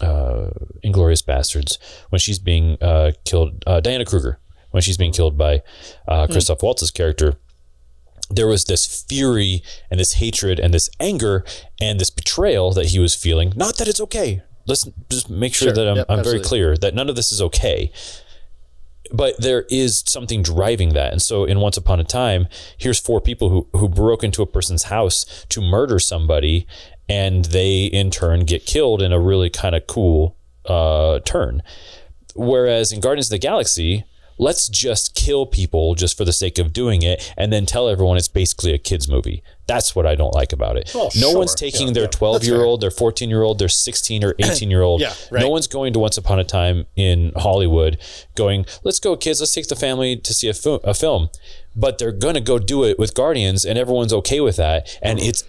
Inglourious Bastards, when she's being killed, Diana Kruger, when she's being killed by Christoph Waltz's character. There was this fury and this hatred and this anger and this betrayal that he was feeling. Not that it's okay. Let's just make sure that I'm very clear that none of this is okay. But there is something driving that. And so in Once Upon a Time, here's 4 people who broke into a person's house to murder somebody, and they in turn get killed in a really kind of cool turn. Whereas in Guardians of the Galaxy, let's just kill people just for the sake of doing it and then tell everyone it's basically a kid's movie. That's what I don't like about it. No one's taking their 12-year-old, their 14-year-old, their 16 or 18-year-old. No one's going to Once Upon a Time in Hollywood going, let's go, kids, let's take the family to see a film. But they're going to go do it with Guardians, and everyone's okay with that. And it's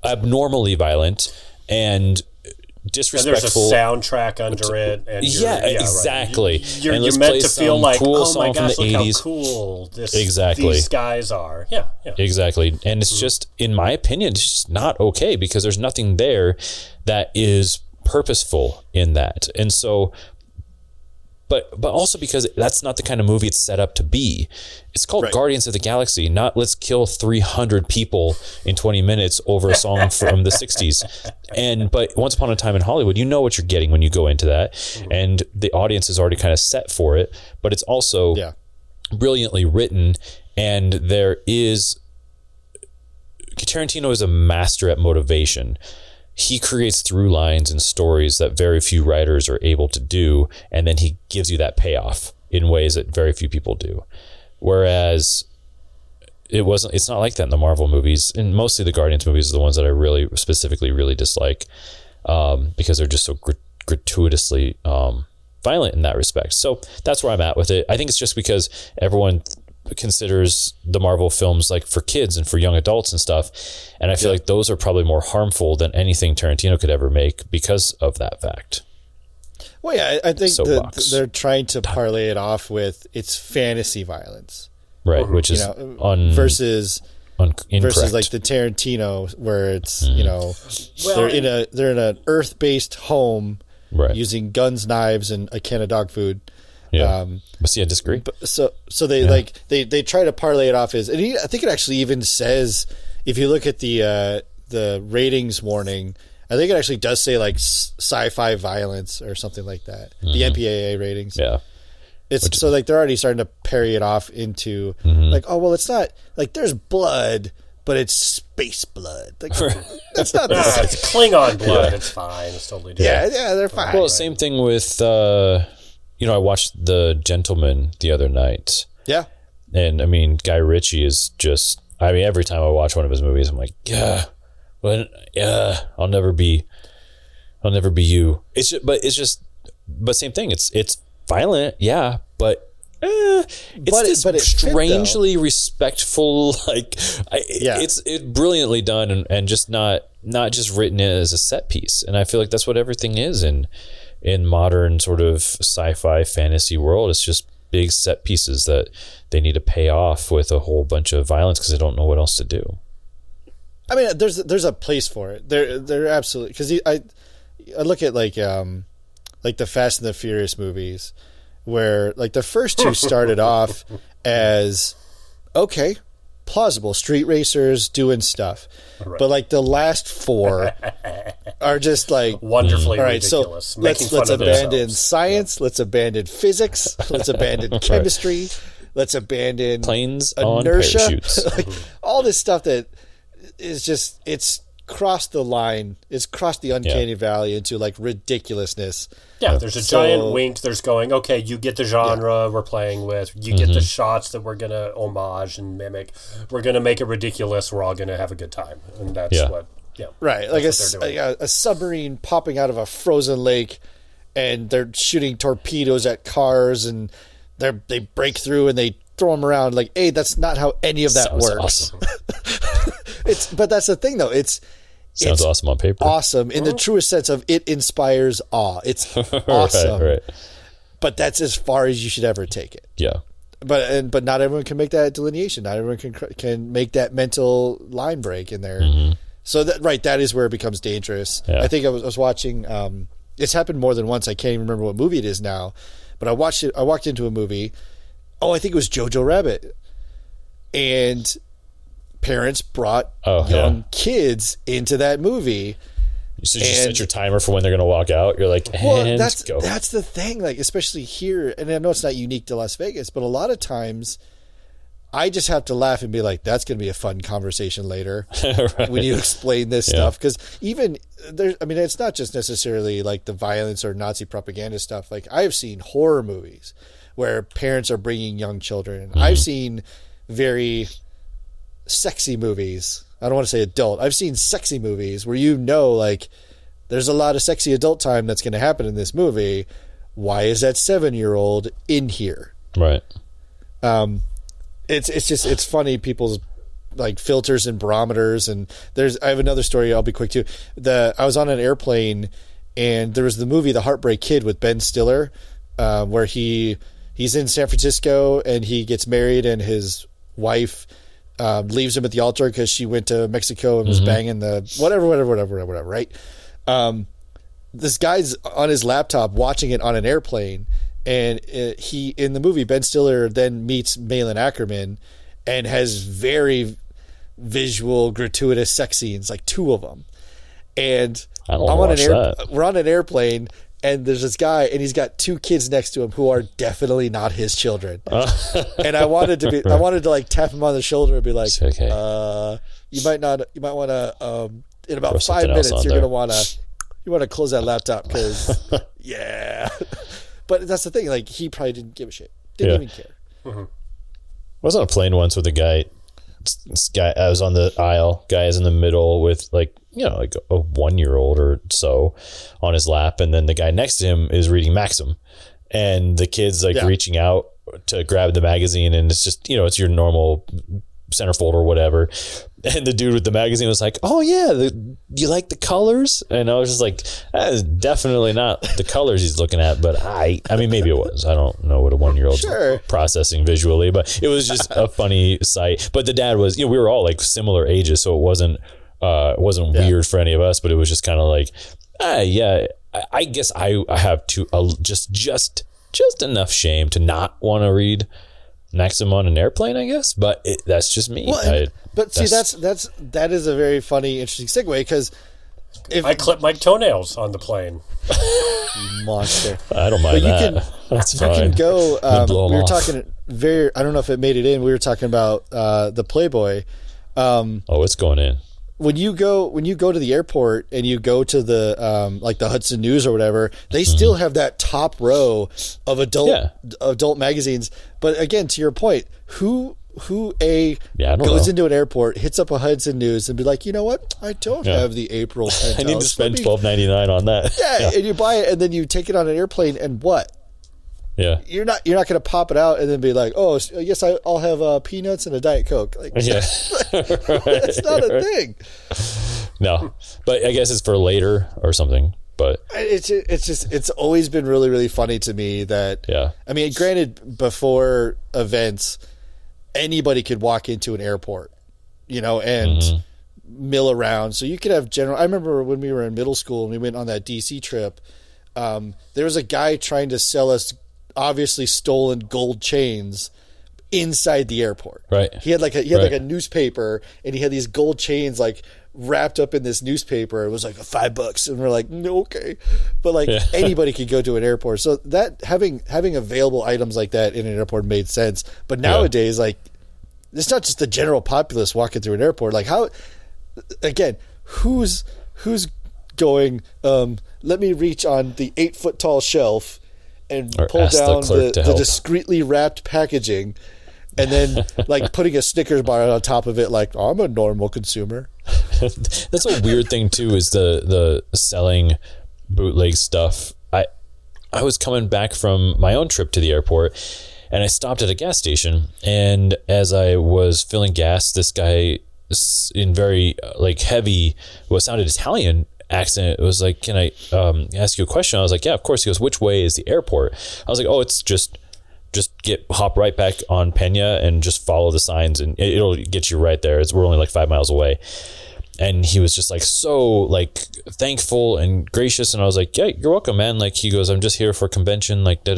abnormally violent and disrespectful. And there's a soundtrack under it. And exactly. Right. You're meant to feel like, oh my gosh, look how cool these guys are. Yeah. Exactly. And it's just, in my opinion, it's just not okay, because there's nothing there that is purposeful in that. And so, but also because that's not the kind of movie it's set up to be. It's called Guardians of the Galaxy, not let's kill 300 people in 20 minutes over a song from the 60s. But Once Upon a Time in Hollywood, you know what you're getting when you go into that. And the audience is already kind of set for it, but it's also brilliantly written. And Tarantino is a master at motivation. He creates through lines and stories that very few writers are able to do, and then he gives you that payoff in ways that very few people do. Whereas it's not like that in the Marvel movies, and mostly the Guardians movies are the ones that I really specifically really dislike, because they're just so gratuitously violent in that respect. So that's where I'm at with it. I think it's just because everyone considers the Marvel films like for kids and for young adults and stuff, and I feel like those are probably more harmful than anything Tarantino could ever make because of that fact. Well, yeah, I think they're trying to parlay it off with it's fantasy violence, right? Which is versus like the Tarantino, where it's they're in an earth-based home, using guns, knives, and a can of dog food. But see, I disagree. So they try to parlay it off as, and I think it actually even says, if you look at the ratings warning, I think it actually does say like sci-fi violence or something like that. The MPAA ratings. So like they're already starting to parry it off into like, oh well, it's not like there's blood, but it's space blood. Like, that's not it's Klingon blood. It's fine. It's totally different. Yeah, they're fine. Well, same thing with I watched The Gentleman the other night. Yeah. And I mean, Guy Ritchie is just, every time I watch one of his movies, I'm like, I'll never be you. But same thing. It's violent. Yeah. But it's strangely respectful. Like, it's brilliantly done and just not just written as a set piece. And I feel like that's what everything is in modern sort of sci-fi fantasy world. It's just big set pieces that they need to pay off with a whole bunch of violence because they don't know what else to do. I mean, there's a place for it. They're absolutely, because I look at like the Fast and the Furious movies, where like the first two started off as plausible street racers doing stuff, but like the last 4 are just like wonderfully ridiculous. So let's abandon science, let's abandon physics, let's abandon chemistry, let's abandon planes inertia, on parachutes. Like all this stuff that is just, it's crossed the line, it's crossed the uncanny valley into like ridiculousness. Yeah, there's a giant wink. There's going, okay, you get the genre we're playing with. You get the shots that we're going to homage and mimic. We're going to make it ridiculous. We're all going to have a good time. And that's what, right. Like a submarine popping out of a frozen lake, and they're shooting torpedoes at cars, and they break through and they throw them around. Like, hey, that's not how any of that works. Awesome. But that's the thing, though. Sounds awesome on paper. Awesome in the truest sense of it inspires awe. It's awesome. Right. But that's as far as you should ever take it. Yeah. but not everyone can make that delineation. Not everyone can make that mental line break in there. Mm-hmm. So that is where it becomes dangerous. Yeah. I think I was watching. It's happened more than once. I can't even remember what movie it is now, but I watched it. I walked into a movie. Oh, I think it was Jojo Rabbit, and parents brought young kids into that movie. So you set your timer for when they're going to walk out. You're like, go. That's the thing. Like, especially here, and I know it's not unique to Las Vegas, but a lot of times I just have to laugh and be like, that's going to be a fun conversation later right. when you explain this stuff. Because even there, I mean, it's not just necessarily like the violence or Nazi propaganda stuff. Like, I've seen horror movies where parents are bringing young children. Mm-hmm. I've seen very sexy movies. I don't want to say adult. I've seen sexy movies where like there's a lot of sexy adult time that's going to happen in this movie. Why is that 7-year-old in here? Right. It's funny, people's like filters and barometers. And I have another story. I'll be quick too. I was on an airplane and there was the movie The Heartbreak Kid with Ben Stiller, where he's in San Francisco and he gets married and his wife leaves him at the altar because she went to Mexico and was banging the whatever, right? This guy's on his laptop watching it on an airplane, and in the movie, Ben Stiller then meets Malin Ackerman and has very visual, gratuitous sex scenes, like 2 of them. And we're on an airplane, and there's this guy, and he's got 2 kids next to him who are definitely not his children. And I wanted to like tap him on the shoulder and be like, okay. You might want to, in about 5 minutes, you're going to want to close that laptop because, yeah. But that's the thing. Like, he probably didn't give a shit. Didn't even care. Mm-hmm. I was on a plane once with a guy. This guy, I was on the aisle. Guy is in the middle with like a 1-year-old or so on his lap, and then the guy next to him is reading Maxim, and the kid's like reaching out to grab the magazine, and it's just it's your normal centerfold or whatever. And the dude with the magazine was like, "Oh yeah, you like the colors?" And I was just like, "That is definitely not the colors he's looking at." But I mean, maybe it was. I don't know what a 1-year-old's processing visually, but it was just a funny sight. But the dad was, we were all like similar ages, so it wasn't weird for any of us. But it was just kind of like, I guess I have to just enough shame to not want to read Maxim on an airplane, I guess, but that's just me. Well, that is a very funny, interesting segue, because if I clip my toenails on the plane, monster, I don't mind that. That's fine. You can go. We were talking I don't know if it made it in. We were talking about the Playboy. It's going in. When you go to the airport and you go to the like the Hudson News or whatever, they still have that top row of adult magazines. But again, to your point, who goes into an airport, hits up a Hudson News, and be like, you know what? I don't have the April penthouse. I need to spend $12.99 on that. Yeah, and you buy it, and then you take it on an airplane, and what? Yeah, you're not going to pop it out and then be like, oh yes, I'll have peanuts and a Diet Coke. Like, that's not a thing. No, but I guess it's for later or something. But it's always been really, really funny to me that I mean, granted, before events, anybody could walk into an airport, and mill around. So you could have general. I remember when we were in middle school and we went on that DC trip. There was a guy trying to sell us obviously stolen gold chains inside the airport. Right. He had like a newspaper, and he had these gold chains like wrapped up in this newspaper. It was like $5, and we're like, no, okay. But like anybody could go to an airport. So that having available items like that in an airport made sense. But nowadays, like, it's not just the general populace walking through an airport. Like, how, again, who's going, let me reach on the 8-foot tall shelf and pull down the discreetly wrapped packaging, and then like putting a Snickers bar on top of it, like, I'm a normal consumer. That's a weird thing too, is the selling bootleg stuff. I was coming back from my own trip to the airport, and I stopped at a gas station, and as I was filling gas, this guy in very like heavy, what sounded Italian accent, it was like, can I ask you a question? I was like, yeah, of course. He goes, which way is the airport? I was like, oh, it's just just hop right back on Pena and just follow the signs, and it'll get you right there. We're only like 5 miles away. And he was just like so like thankful and gracious, and I was like, yeah, you're welcome, man. Like, he goes, I'm just here for convention, like da.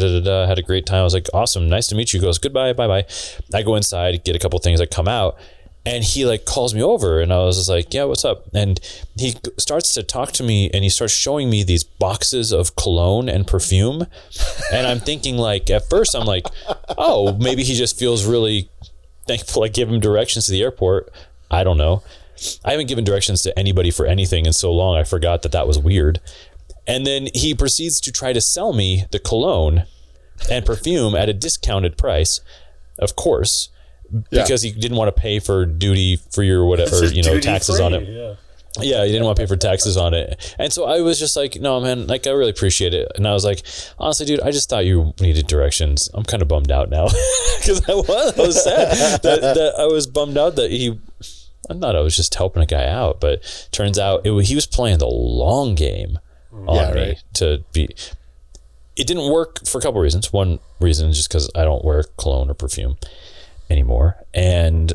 Had a great time. I was like, awesome, nice to meet you. He goes, goodbye, bye. I go inside, get a couple things, I come out, and he like calls me over, and I was just like, yeah, what's up? And he starts to talk to me, and he starts showing me these boxes of cologne and perfume. And I'm thinking, like, at first I'm like, oh, maybe he just feels really thankful I give him directions to the airport. I don't know. I haven't given directions to anybody for anything in so long, I forgot that was weird. And then he proceeds to try to sell me the cologne and perfume at a discounted price, of course, because he didn't want to pay for duty free or whatever, taxes on it. Yeah, he didn't want to pay for taxes on it. And so I was just like, no, man, like, I really appreciate it. And I was like, honestly, dude, I just thought you needed directions. I'm kind of bummed out now. Because I was sad that I was bummed out that I thought I was just helping a guy out, but turns out he was playing the long game on me to be. It didn't work for a couple of reasons. One reason is just because I don't wear cologne or perfume anymore, and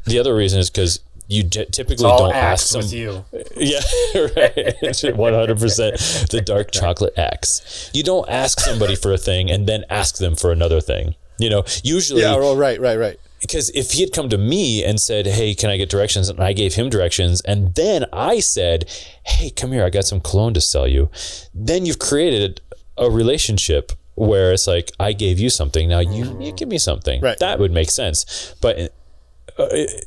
the other reason is because you typically don't ask some. With you. Yeah, right. 100% the dark chocolate Axe. You don't ask somebody for a thing and then ask them for another thing. Usually. Yeah. Well, right. Because if he had come to me and said, hey, can I get directions? And I gave him directions. And then I said, hey, come here, I got some cologne to sell you. Then you've created a relationship where it's like, I gave you something. Now you give me something. Right. That would make sense. But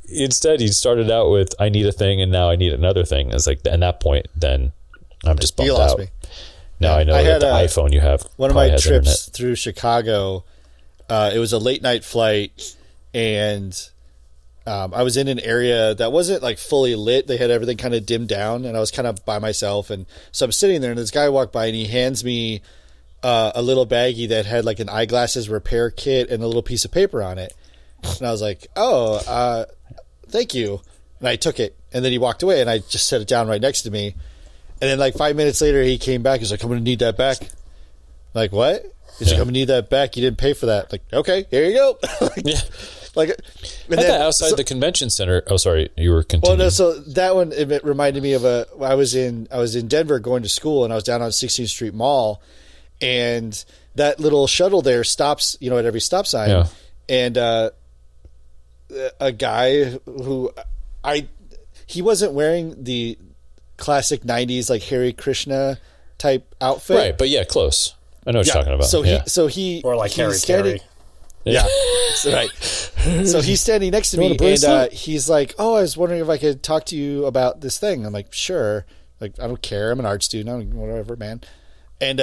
instead, he started out with, I need a thing, and now I need another thing. It's like, at that point, then I'm just bummed out. Me. Now I know that the iPhone you have. One of my trips through Chicago, it was a late night flight. And I was in an area that wasn't like fully lit. They had everything kind of dimmed down, and I was kind of by myself. And so I'm sitting there, and this guy walked by, and he hands me a little baggie that had like an eyeglasses repair kit and a little piece of paper on it. And I was like, oh, thank you. And I took it, and then he walked away, and I just set it down right next to me. And then like 5 minutes later, he came back. He's like, I'm going to need that back. I'm like, what? He's like, I'm going to need that back. You didn't pay for that. Like, okay, here you go. Like, and then, outside the convention center. Oh, sorry, you were continuing. Well, no. So that one, it reminded me of I was in Denver going to school, and I was down on 16th Street Mall, and that little shuttle there stops, at every stop sign. Yeah. And a guy who he wasn't wearing the classic 90s like Hare Krishna type outfit, right? But yeah, close. I know what you're talking about. So he or like Harry Carey. Yeah, that's right. So he's standing next to me, and he's like, "Oh, I was wondering if I could talk to you about this thing." I'm like, "Sure." Like, I don't care. I'm an art student. Whatever, man. And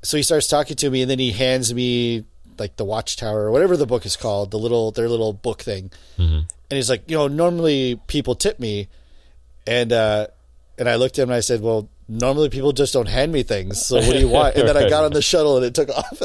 so he starts talking to me, and then he hands me like the Watchtower or whatever the book is called, their little book thing. Mm-hmm. And he's like, normally people tip me, and I looked at him and I said, "Well, normally people just don't hand me things. So what do you want?" And then I got on the shuttle and it took off.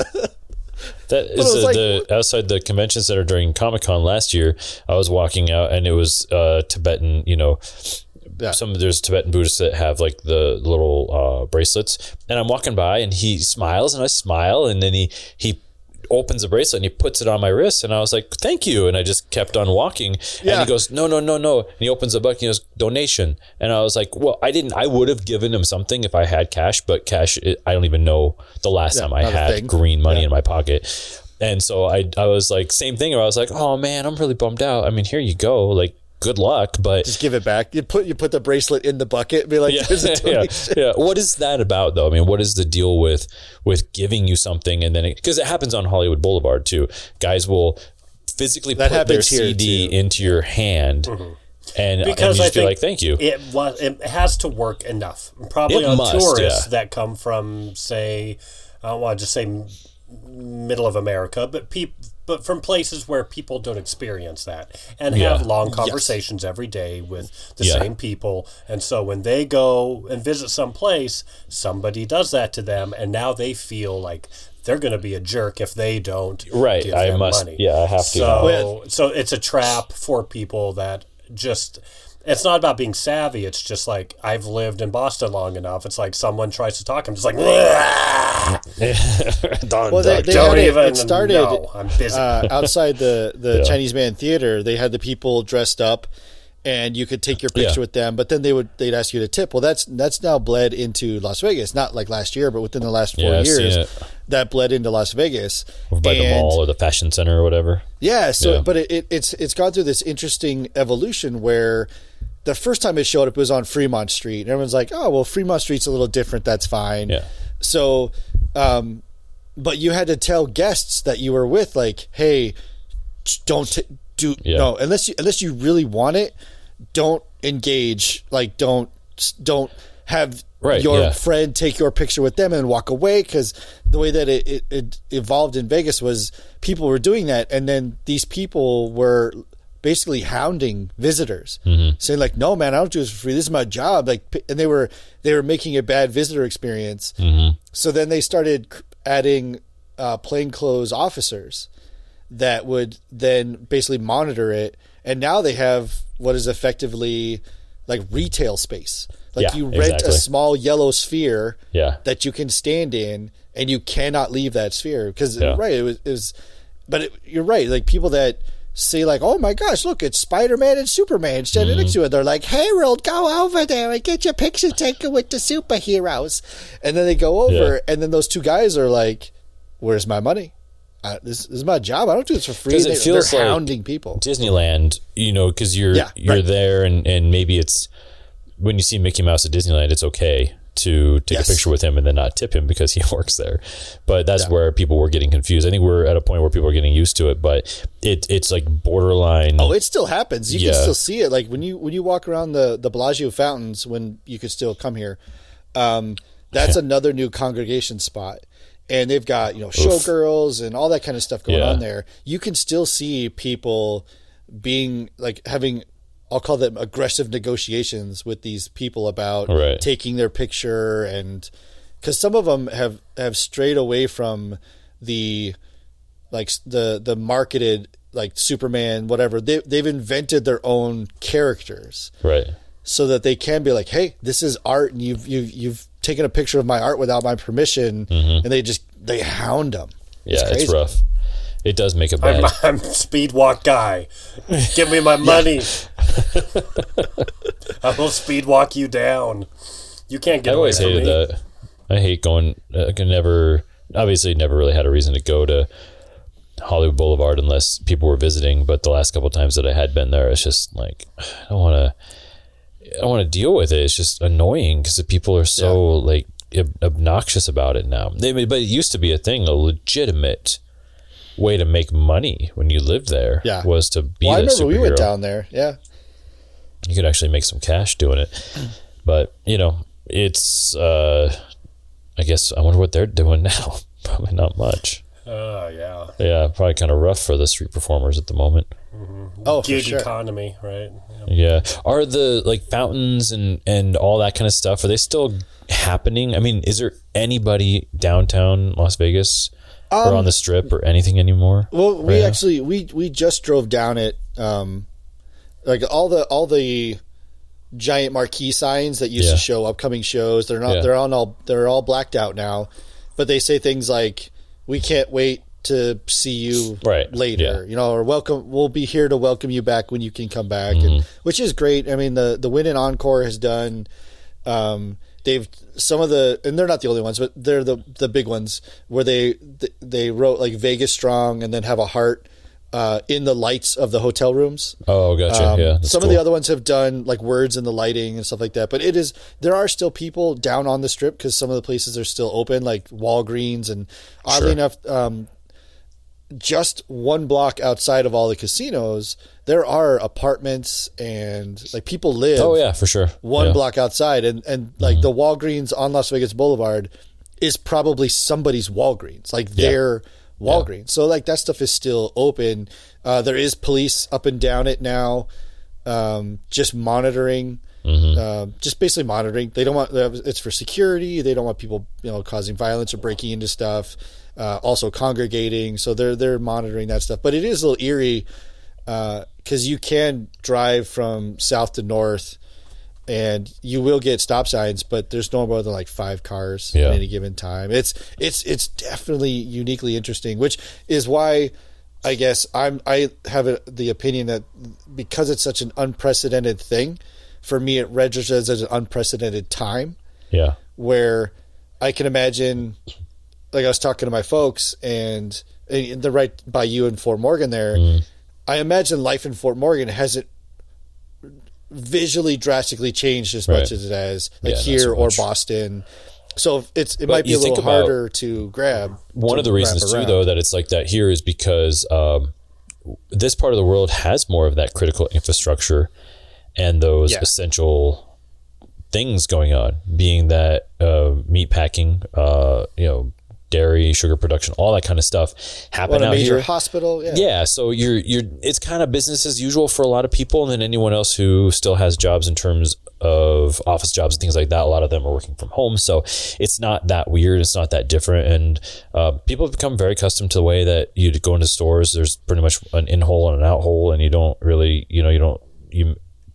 That is the outside the convention center during Comic-Con last year. I was walking out, and it was Tibetan, there's Tibetan Buddhists that have like the little bracelets, and I'm walking by, and he smiles, and I smile, and then he opens the bracelet and he puts it on my wrist, and I was like, thank you, and I just kept on walking. And he goes, no, and he opens the book and he goes, donation. And I was like, well, I would have given him something if I had cash, but cash, I don't even know the last time I had green money in my pocket. And so I was like, same thing, where I was like, oh man, I'm really bummed out. I mean, here you go, like, good luck, but just give it back. You put the bracelet in the bucket and be like, here's a donation. Yeah. What is that about, though? I mean, what is the deal with giving you something, and then because it happens on Hollywood Boulevard too. Guys will physically put their CD into your hand, and you just be like, thank you. It has to work enough. Probably on tourists that come from, say, I don't want to just say middle of America, but from places where people don't experience that and have long conversations every day with the same people. And so when they go and visit some place, somebody does that to them, and now they feel like they're going to be a jerk if they don't give them money. Yeah, I have to. So it's a trap for people that just It's not about being savvy. It's just like, I've lived in Boston long enough. It's like someone tries to talk, I'm just like, it started no, I'm busy. Outside the Chinese Man Theater. They had the people dressed up, and you could take your picture with them, but then they'd ask you to tip. Well, that's now bled into Las Vegas, not like last year, but within the last 4 years, that bled into Las Vegas. Over by the mall or the fashion center or whatever. Yeah, but it's gone through this interesting evolution where the first time it showed up, it was on Fremont Street, and everyone's like, oh, well, Fremont Street's a little different, that's fine. Yeah. So, but you had to tell guests that you were with, like, hey, no, unless you really want it, don't engage. Like, don't have your friend take your picture with them and walk away, because the way that it evolved in Vegas was people were doing that, and then these people were basically hounding visitors, saying like, no, man, I don't do this for free, this is my job. Like, and they were making a bad visitor experience. So then they started adding plainclothes officers that would then basically monitor it, and now they have what is effectively like retail space. Like, you rent a small yellow sphere that you can stand in, and you cannot leave that sphere, because it was but you're right, like people that say like, oh my gosh, look, it's Spider-Man and Superman standing next to it, they're like, Harold, go over there and get your picture taken with the superheroes, and then they go over and then those two guys are like, where's my money? This is my job. I don't do this for free. It feels they're like hounding people. Disneyland, because you're there, and maybe it's when you see Mickey Mouse at Disneyland, it's okay to take a picture with him and then not tip him because he works there. But that's where people were getting confused. I think we're at a point where people are getting used to it, but it's like borderline. Oh, it still happens. You can still see it. Like when you walk around the Bellagio fountains, when you could still come here, that's another new congregation spot. And they've got, showgirls and all that kind of stuff going on there. You can still see people being like having, I'll call them aggressive negotiations with these people about taking their picture, and because some of them have strayed away from the marketed like Superman, whatever. They've invented their own characters, so that they can be like, hey, this is art, and you've taken a picture of my art without my permission, and they hound them. It's rough. It does make it bad. I'm speed walk guy. Give me my money. I will speed walk you down. You can't get away from me. I always hated that. I hate going. Obviously never really had a reason to go to Hollywood Boulevard unless people were visiting. But the last couple of times that I had been there, it's just like, I don't want to deal with it. It's just annoying because the people are so like obnoxious about it now. But it used to be a thing, a legitimate way to make money when you lived there was to be I remember superhero. We went down there. You could actually make some cash doing it. But it's I guess I wonder what they're doing now. Probably not much. Probably kind of rough for the street performers at the moment. Gig economy, right? Are the like fountains and all that kind of stuff, are they still happening? I mean, is there anybody downtown Las Vegas or on the Strip or anything anymore? Well, we actually we just drove down it. Like all the giant marquee signs that used to show upcoming shows, they're not. They're all blacked out now, but they say things like, "We can't wait to see you later," or "Welcome. We'll be here to welcome you back when you can come back," and, which is great. I mean, the Win and Encore has done. They've and they're not the only ones, but they're the big ones where they wrote like Vegas Strong and then have a heart in the lights of the hotel rooms. Oh, gotcha. Some of the other ones have done like words in the lighting and stuff like that. But there are still people down on the Strip because some of the places are still open, like Walgreens, and oddly enough, just one block outside of all the casinos, there are apartments and like people live. Oh yeah, for sure. One block outside, and like the Walgreens on Las Vegas Boulevard is probably somebody's Walgreens, like their Walgreens. So like that stuff is still open. There is police up and down it now, just monitoring. Just basically monitoring. They don't want it's for security. They don't want people causing violence or breaking into stuff. Also congregating, so they're monitoring that stuff. But it is a little eerie because you can drive from south to north, and you will get stop signs, but there's no more than like 5 cars at any given time. It's definitely uniquely interesting, which is why I guess I have the opinion that because it's such an unprecedented thing, for me it registers as an unprecedented time. Yeah, where I can imagine, like I was talking to my folks, and they're right by you in Fort Morgan there. I imagine life in Fort Morgan hasn't visually drastically changed as much as it has like here or Boston. So it might be a little harder to grab. One of the reasons too, though, that it's like that here is because this part of the world has more of that critical infrastructure and those essential things going on, being that meat packing, dairy, sugar production, all that kind of stuff happen out here. Hospital, so you're it's kind of business as usual for a lot of people, and then anyone else who still has jobs in terms of office jobs and things like that, a lot of them are working from home, so it's not that weird, it's not that different, and people have become very accustomed to the way that you go into stores. There's pretty much an in-hole and an out-hole, and you don't really, you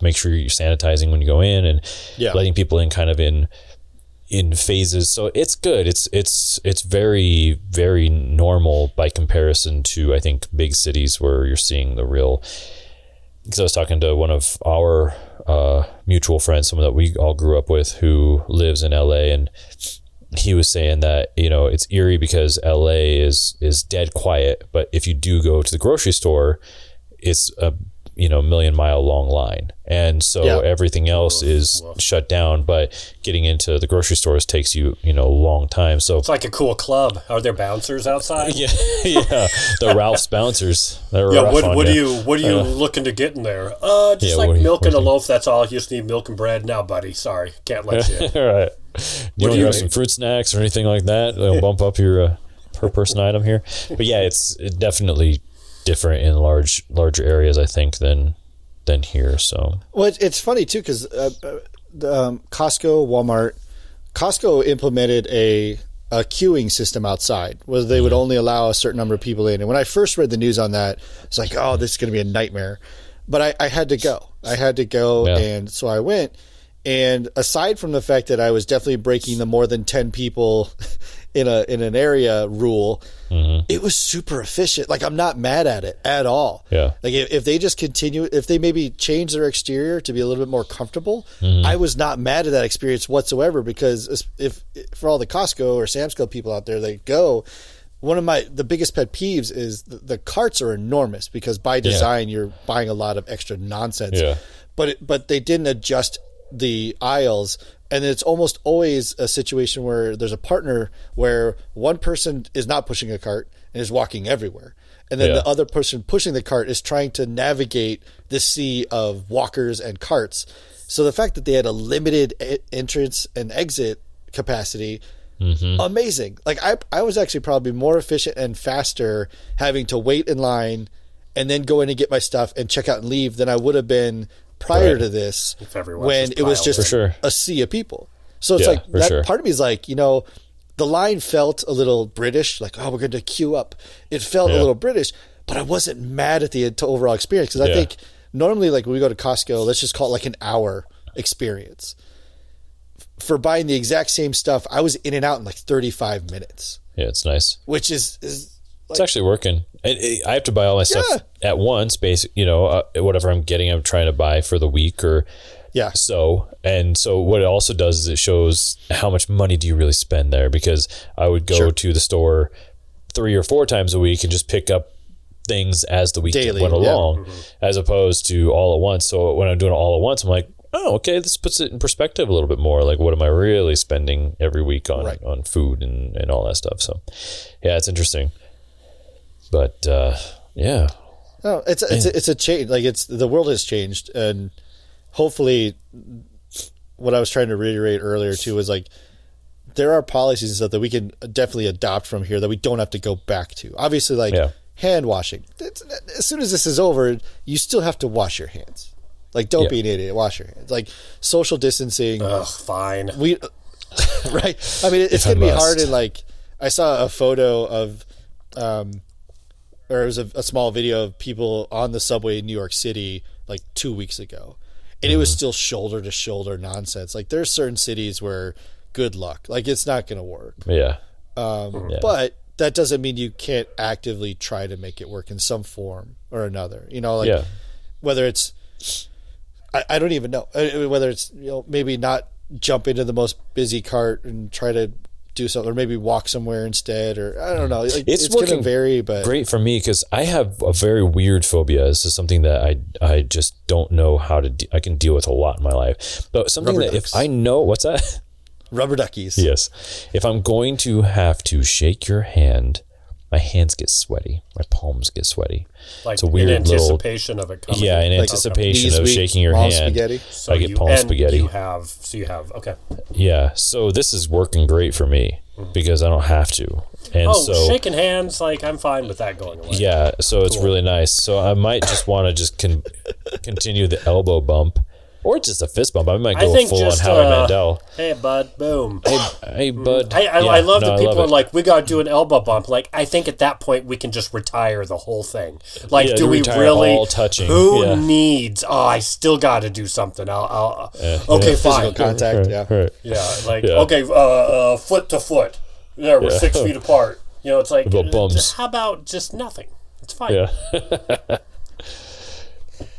make sure you're sanitizing when you go in, and letting people in kind of in phases. So it's good. It's very, very normal by comparison to, I think, big cities where you're seeing the real, because I was talking to one of our mutual friends, someone that we all grew up with, who lives in LA, and he was saying that, it's eerie because LA is dead quiet, but if you do go to the grocery store, it's a million-mile long line, and so everything else is shut down, but getting into the grocery stores takes you a long time. So it's like a cool club. Are there bouncers outside? The Ralph's bouncers. What are you looking to get in there? Just like milk and a loaf, that's all. You just need milk and bread. Now, buddy, sorry, can't let you in. All right, you want to grab some fruit snacks or anything like that? They'll bump up your per person item here. But it's definitely different in larger areas, I think, than here. So it's funny too, because Costco implemented a queuing system outside where they would only allow a certain number of people in. And when I first read the news on that, it's like, oh, this is going to be a nightmare. But I had to go. And so I went. And aside from the fact that I was definitely breaking the more than 10 people in an area rule, it was super efficient. Like, I'm not mad at it at all. Yeah. Like, if they just continue, if they maybe change their exterior to be a little bit more comfortable, I was not mad at that experience whatsoever, because if for all the Costco or Sam's Club people out there that go, one of the biggest pet peeves is the carts are enormous, because by design you're buying a lot of extra nonsense. Yeah. But they didn't adjust the aisles, and it's almost always a situation where there's a partner where one person is not pushing a cart and is walking everywhere, and then the other person pushing the cart is trying to navigate this sea of walkers and carts. So the fact that they had a limited entrance and exit capacity, amazing. Like, I was actually probably more efficient and faster having to wait in line and then go in and get my stuff and check out and leave than I would have been prior to this, when it was just a sea of people. So it's like that part of me is like, the line felt a little British, like, oh, we're going to queue up. It felt a little British, but I wasn't mad at the overall experience, because I think normally, like, when we go to Costco, let's just call it like an hour experience. For buying the exact same stuff, I was in and out in like 35 minutes. Yeah, it's nice. Which is it's actually working. I have to buy all my stuff at once, basically, whatever I'm getting, I'm trying to buy for the week or so. And so what it also does is it shows how much money do you really spend there, because I would go to the store 3 or 4 times a week and just pick up things as the week went along, as opposed to all at once. So when I'm doing it all at once, I'm like, oh, okay, this puts it in perspective a little bit more. Like, what am I really spending every week on food and all that stuff? So it's interesting. But it's a change. Like, the world has changed, and hopefully, what I was trying to reiterate earlier too was, like, there are policies and stuff that we can definitely adopt from here that we don't have to go back to. Obviously, like hand washing. As soon as this is over, you still have to wash your hands. Like, don't be an idiot. Wash your hands. Like, social distancing. Ugh, fine. Right. I mean, it's gonna be hard. And, like, I saw a photo of or it was a small video of people on the subway in New York City like 2 weeks ago, and it was still shoulder to shoulder nonsense. Like there's certain cities where good luck, like it's not going to work. Yeah. But that doesn't mean you can't actively try to make it work in some form or another. You know, like whether it's, I don't even know whether it's, you know, maybe not jump into the most busy cart and try to do something, or maybe walk somewhere instead, or I don't know. Like, it's going to vary, but great for me because I have a very weird phobia. This is something that I just don't know how to. I can deal with a lot in my life, but something Rubber that ducks. if I know what's that. Rubber duckies. Yes. If I'm going to have to shake your hand, my hands get sweaty. My palms get sweaty. Like it's a weird in anticipation of it coming. Yeah, in anticipation of shaking your hand. Spaghetti. So I get palm spaghetti. You have okay. Yeah. So this is working great for me because I don't have to. And shaking hands, like I'm fine with that going away. Yeah. So it's really nice. So I might just want to just continue the elbow bump. Or just a fist bump. I might go full on Howie Mandel. Hey, bud. Boom. Hey bud. I love that people are like, we got to do an elbow bump. Like, I think at that point, we can just retire the whole thing. Like, do we really? All touching. Who needs? Oh, I still got to do something. Okay, fine. Physical contact, Right. Yeah, like, okay, foot to foot. Yeah, we're 6 feet apart. You know, it's like, how about just nothing? It's fine. Yeah.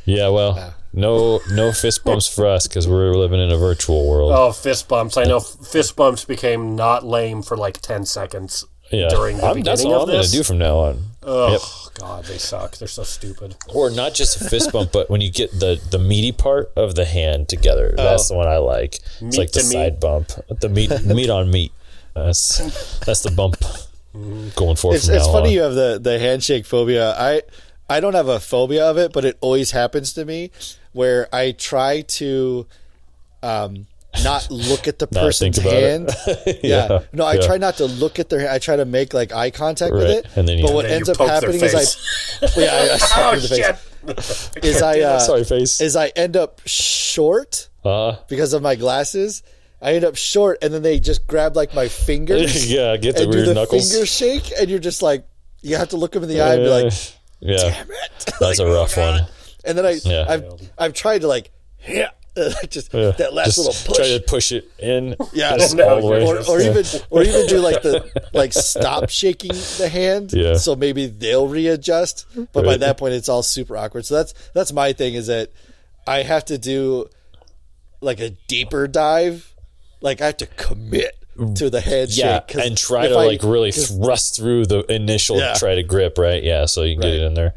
Yeah, well, no fist bumps for us because we're living in a virtual world. Oh, fist bumps. I know fist bumps became not lame for like 10 seconds during the beginning that's all of I'm going this. to do from now on. Oh, God, they suck. They're so stupid. Or not just a fist bump, but when you get the meaty part of the hand together. That's the one I like. It's like the side bump. The meat on meat. That's the bump going forward from now on. It's funny you have the handshake phobia. I don't have a phobia of it, but it always happens to me where I try to not look at the person's hand. I try not to look at their hand. I try to make like eye contact with it. And then but what ends up happening is I slap in the face. Is I end up short because of my glasses. I end up short, and then they just grab like my fingers. Get the and weird do the knuckles. finger shake, and you're just like, you have to look them in the eye and be like, yeah, damn it. That's a rough one. And then I've tried to like, that last little push. Try to push it in. Yeah, all the way. Or even do like the stop shaking the hand. Yeah. So maybe they'll readjust. But by that point, it's all super awkward. So that's my thing, is that I have to do like a deeper dive. Like I have to commit to the handshake. And try to like really thrust through the initial try to grip, right? Yeah, so you can get it in there.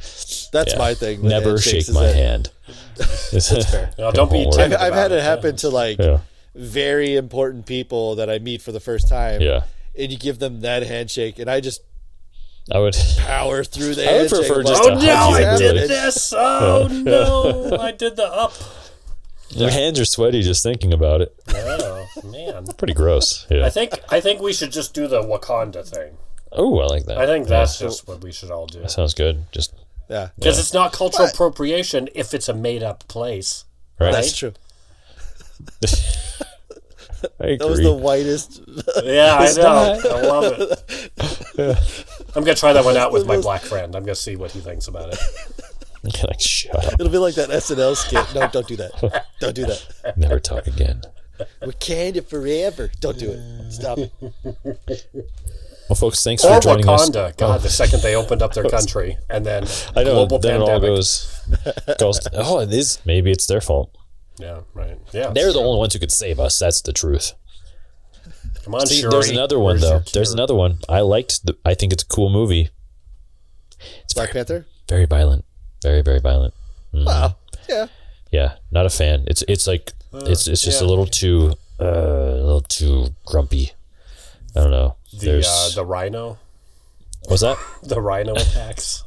That's my thing. Never shake my hand. That's fair. No, don't be timid. I've had it happen to like very important people that I meet for the first time. Yeah. And you give them that handshake, and I would power through the I would handshake. prefer just Oh to no, hug you, I did really. this. Oh no, I did the up. Your hands are sweaty just thinking about it. Oh man, pretty gross. Yeah. I think we should just do the Wakanda thing. Oh, I like that. I think that's just what we should all do. That sounds good. Just because it's not cultural appropriation if it's a made up place. Right. That's true. I agree. That was the whitest. Yeah, I know. I love it. I'm gonna try that one out with my black friend. I'm gonna see what he thinks about it. Like, shut up. It'll be like that SNL skit. No, don't do that. Don't do that. Never talk again. Wakanda forever. Don't do it. Stop it. Well, folks, thanks for joining Wakanda. us. God, the second they opened up their country, and then I know. global Then pandemic. it all goes. Oh, it is. Maybe it's their fault. Yeah, right. Yeah, They're the only ones who could save us. That's the truth. Come on, See, Shuri. there's another one Where's your though. There's cure? another one. I think it's a cool movie. It's Black Panther? very violent. Very, very violent. Wow. Yeah. Yeah, not a fan. It's like it's just a little too grumpy. I don't know. The rhino. What's that? The rhino attacks.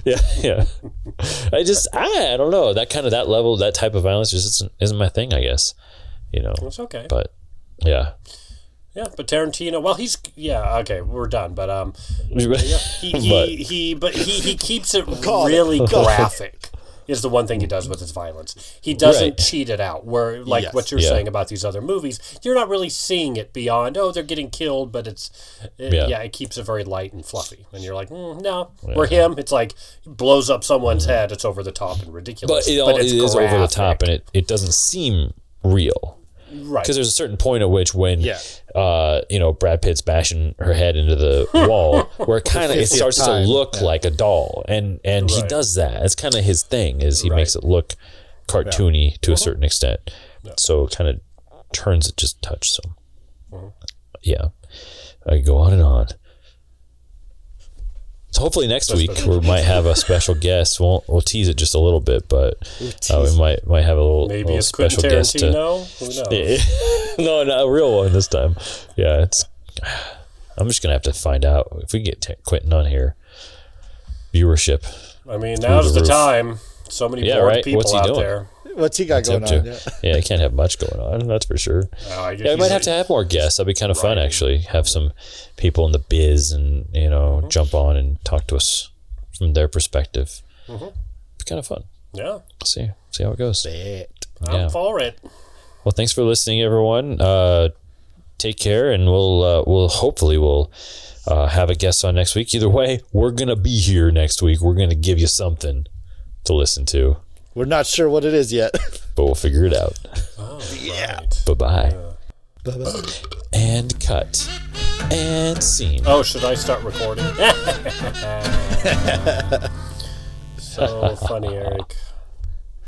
Yeah. I don't know. That level, that type of violence just isn't my thing, I guess. You know. It's okay. But yeah. Yeah, but Tarantino. Well, okay. We're done. But he keeps it really graphic. is the one thing he does with his violence. He doesn't cheat it out, where, like what you're saying about these other movies, you're not really seeing it beyond, they're getting killed, but it keeps it very light and fluffy. And you're like, no. Where him, it's like, he blows up someone's head, it's over the top and ridiculous. But it is over the top, and it doesn't seem real. Right. Because there's a certain point at which when, Brad Pitt's bashing her head into the wall, where it starts to look like a doll, and he does that. It's kind of his thing, is he makes it look cartoony to a certain extent. Yeah. So it kind of turns it just a touch. So, yeah, I could go on and on. So hopefully next week we might have a special guest. We'll tease it just a little bit, but we might have a little special guest. Who knows? No, not a real one this time. Yeah, I'm just gonna have to find out if we can get Quentin on here. Viewership. I mean, now's the time. So many bored people out there. What's he got going on? Yeah, he can't have much going on. That's for sure. We might have to have more guests. That'd be kind of fun, actually. Have some people in the biz and jump on and talk to us from their perspective. Be kind of fun. Yeah. See how it goes. I'm for it. Well, thanks for listening, everyone. Take care, and we'll hopefully have a guest on next week. Either way, we're gonna be here next week. We're gonna give you something to listen to. We're not sure what it is yet, but we'll figure it out. Right. Bye-bye. Bye-bye. And cut. And scene. Oh, should I start recording? So funny, Eric.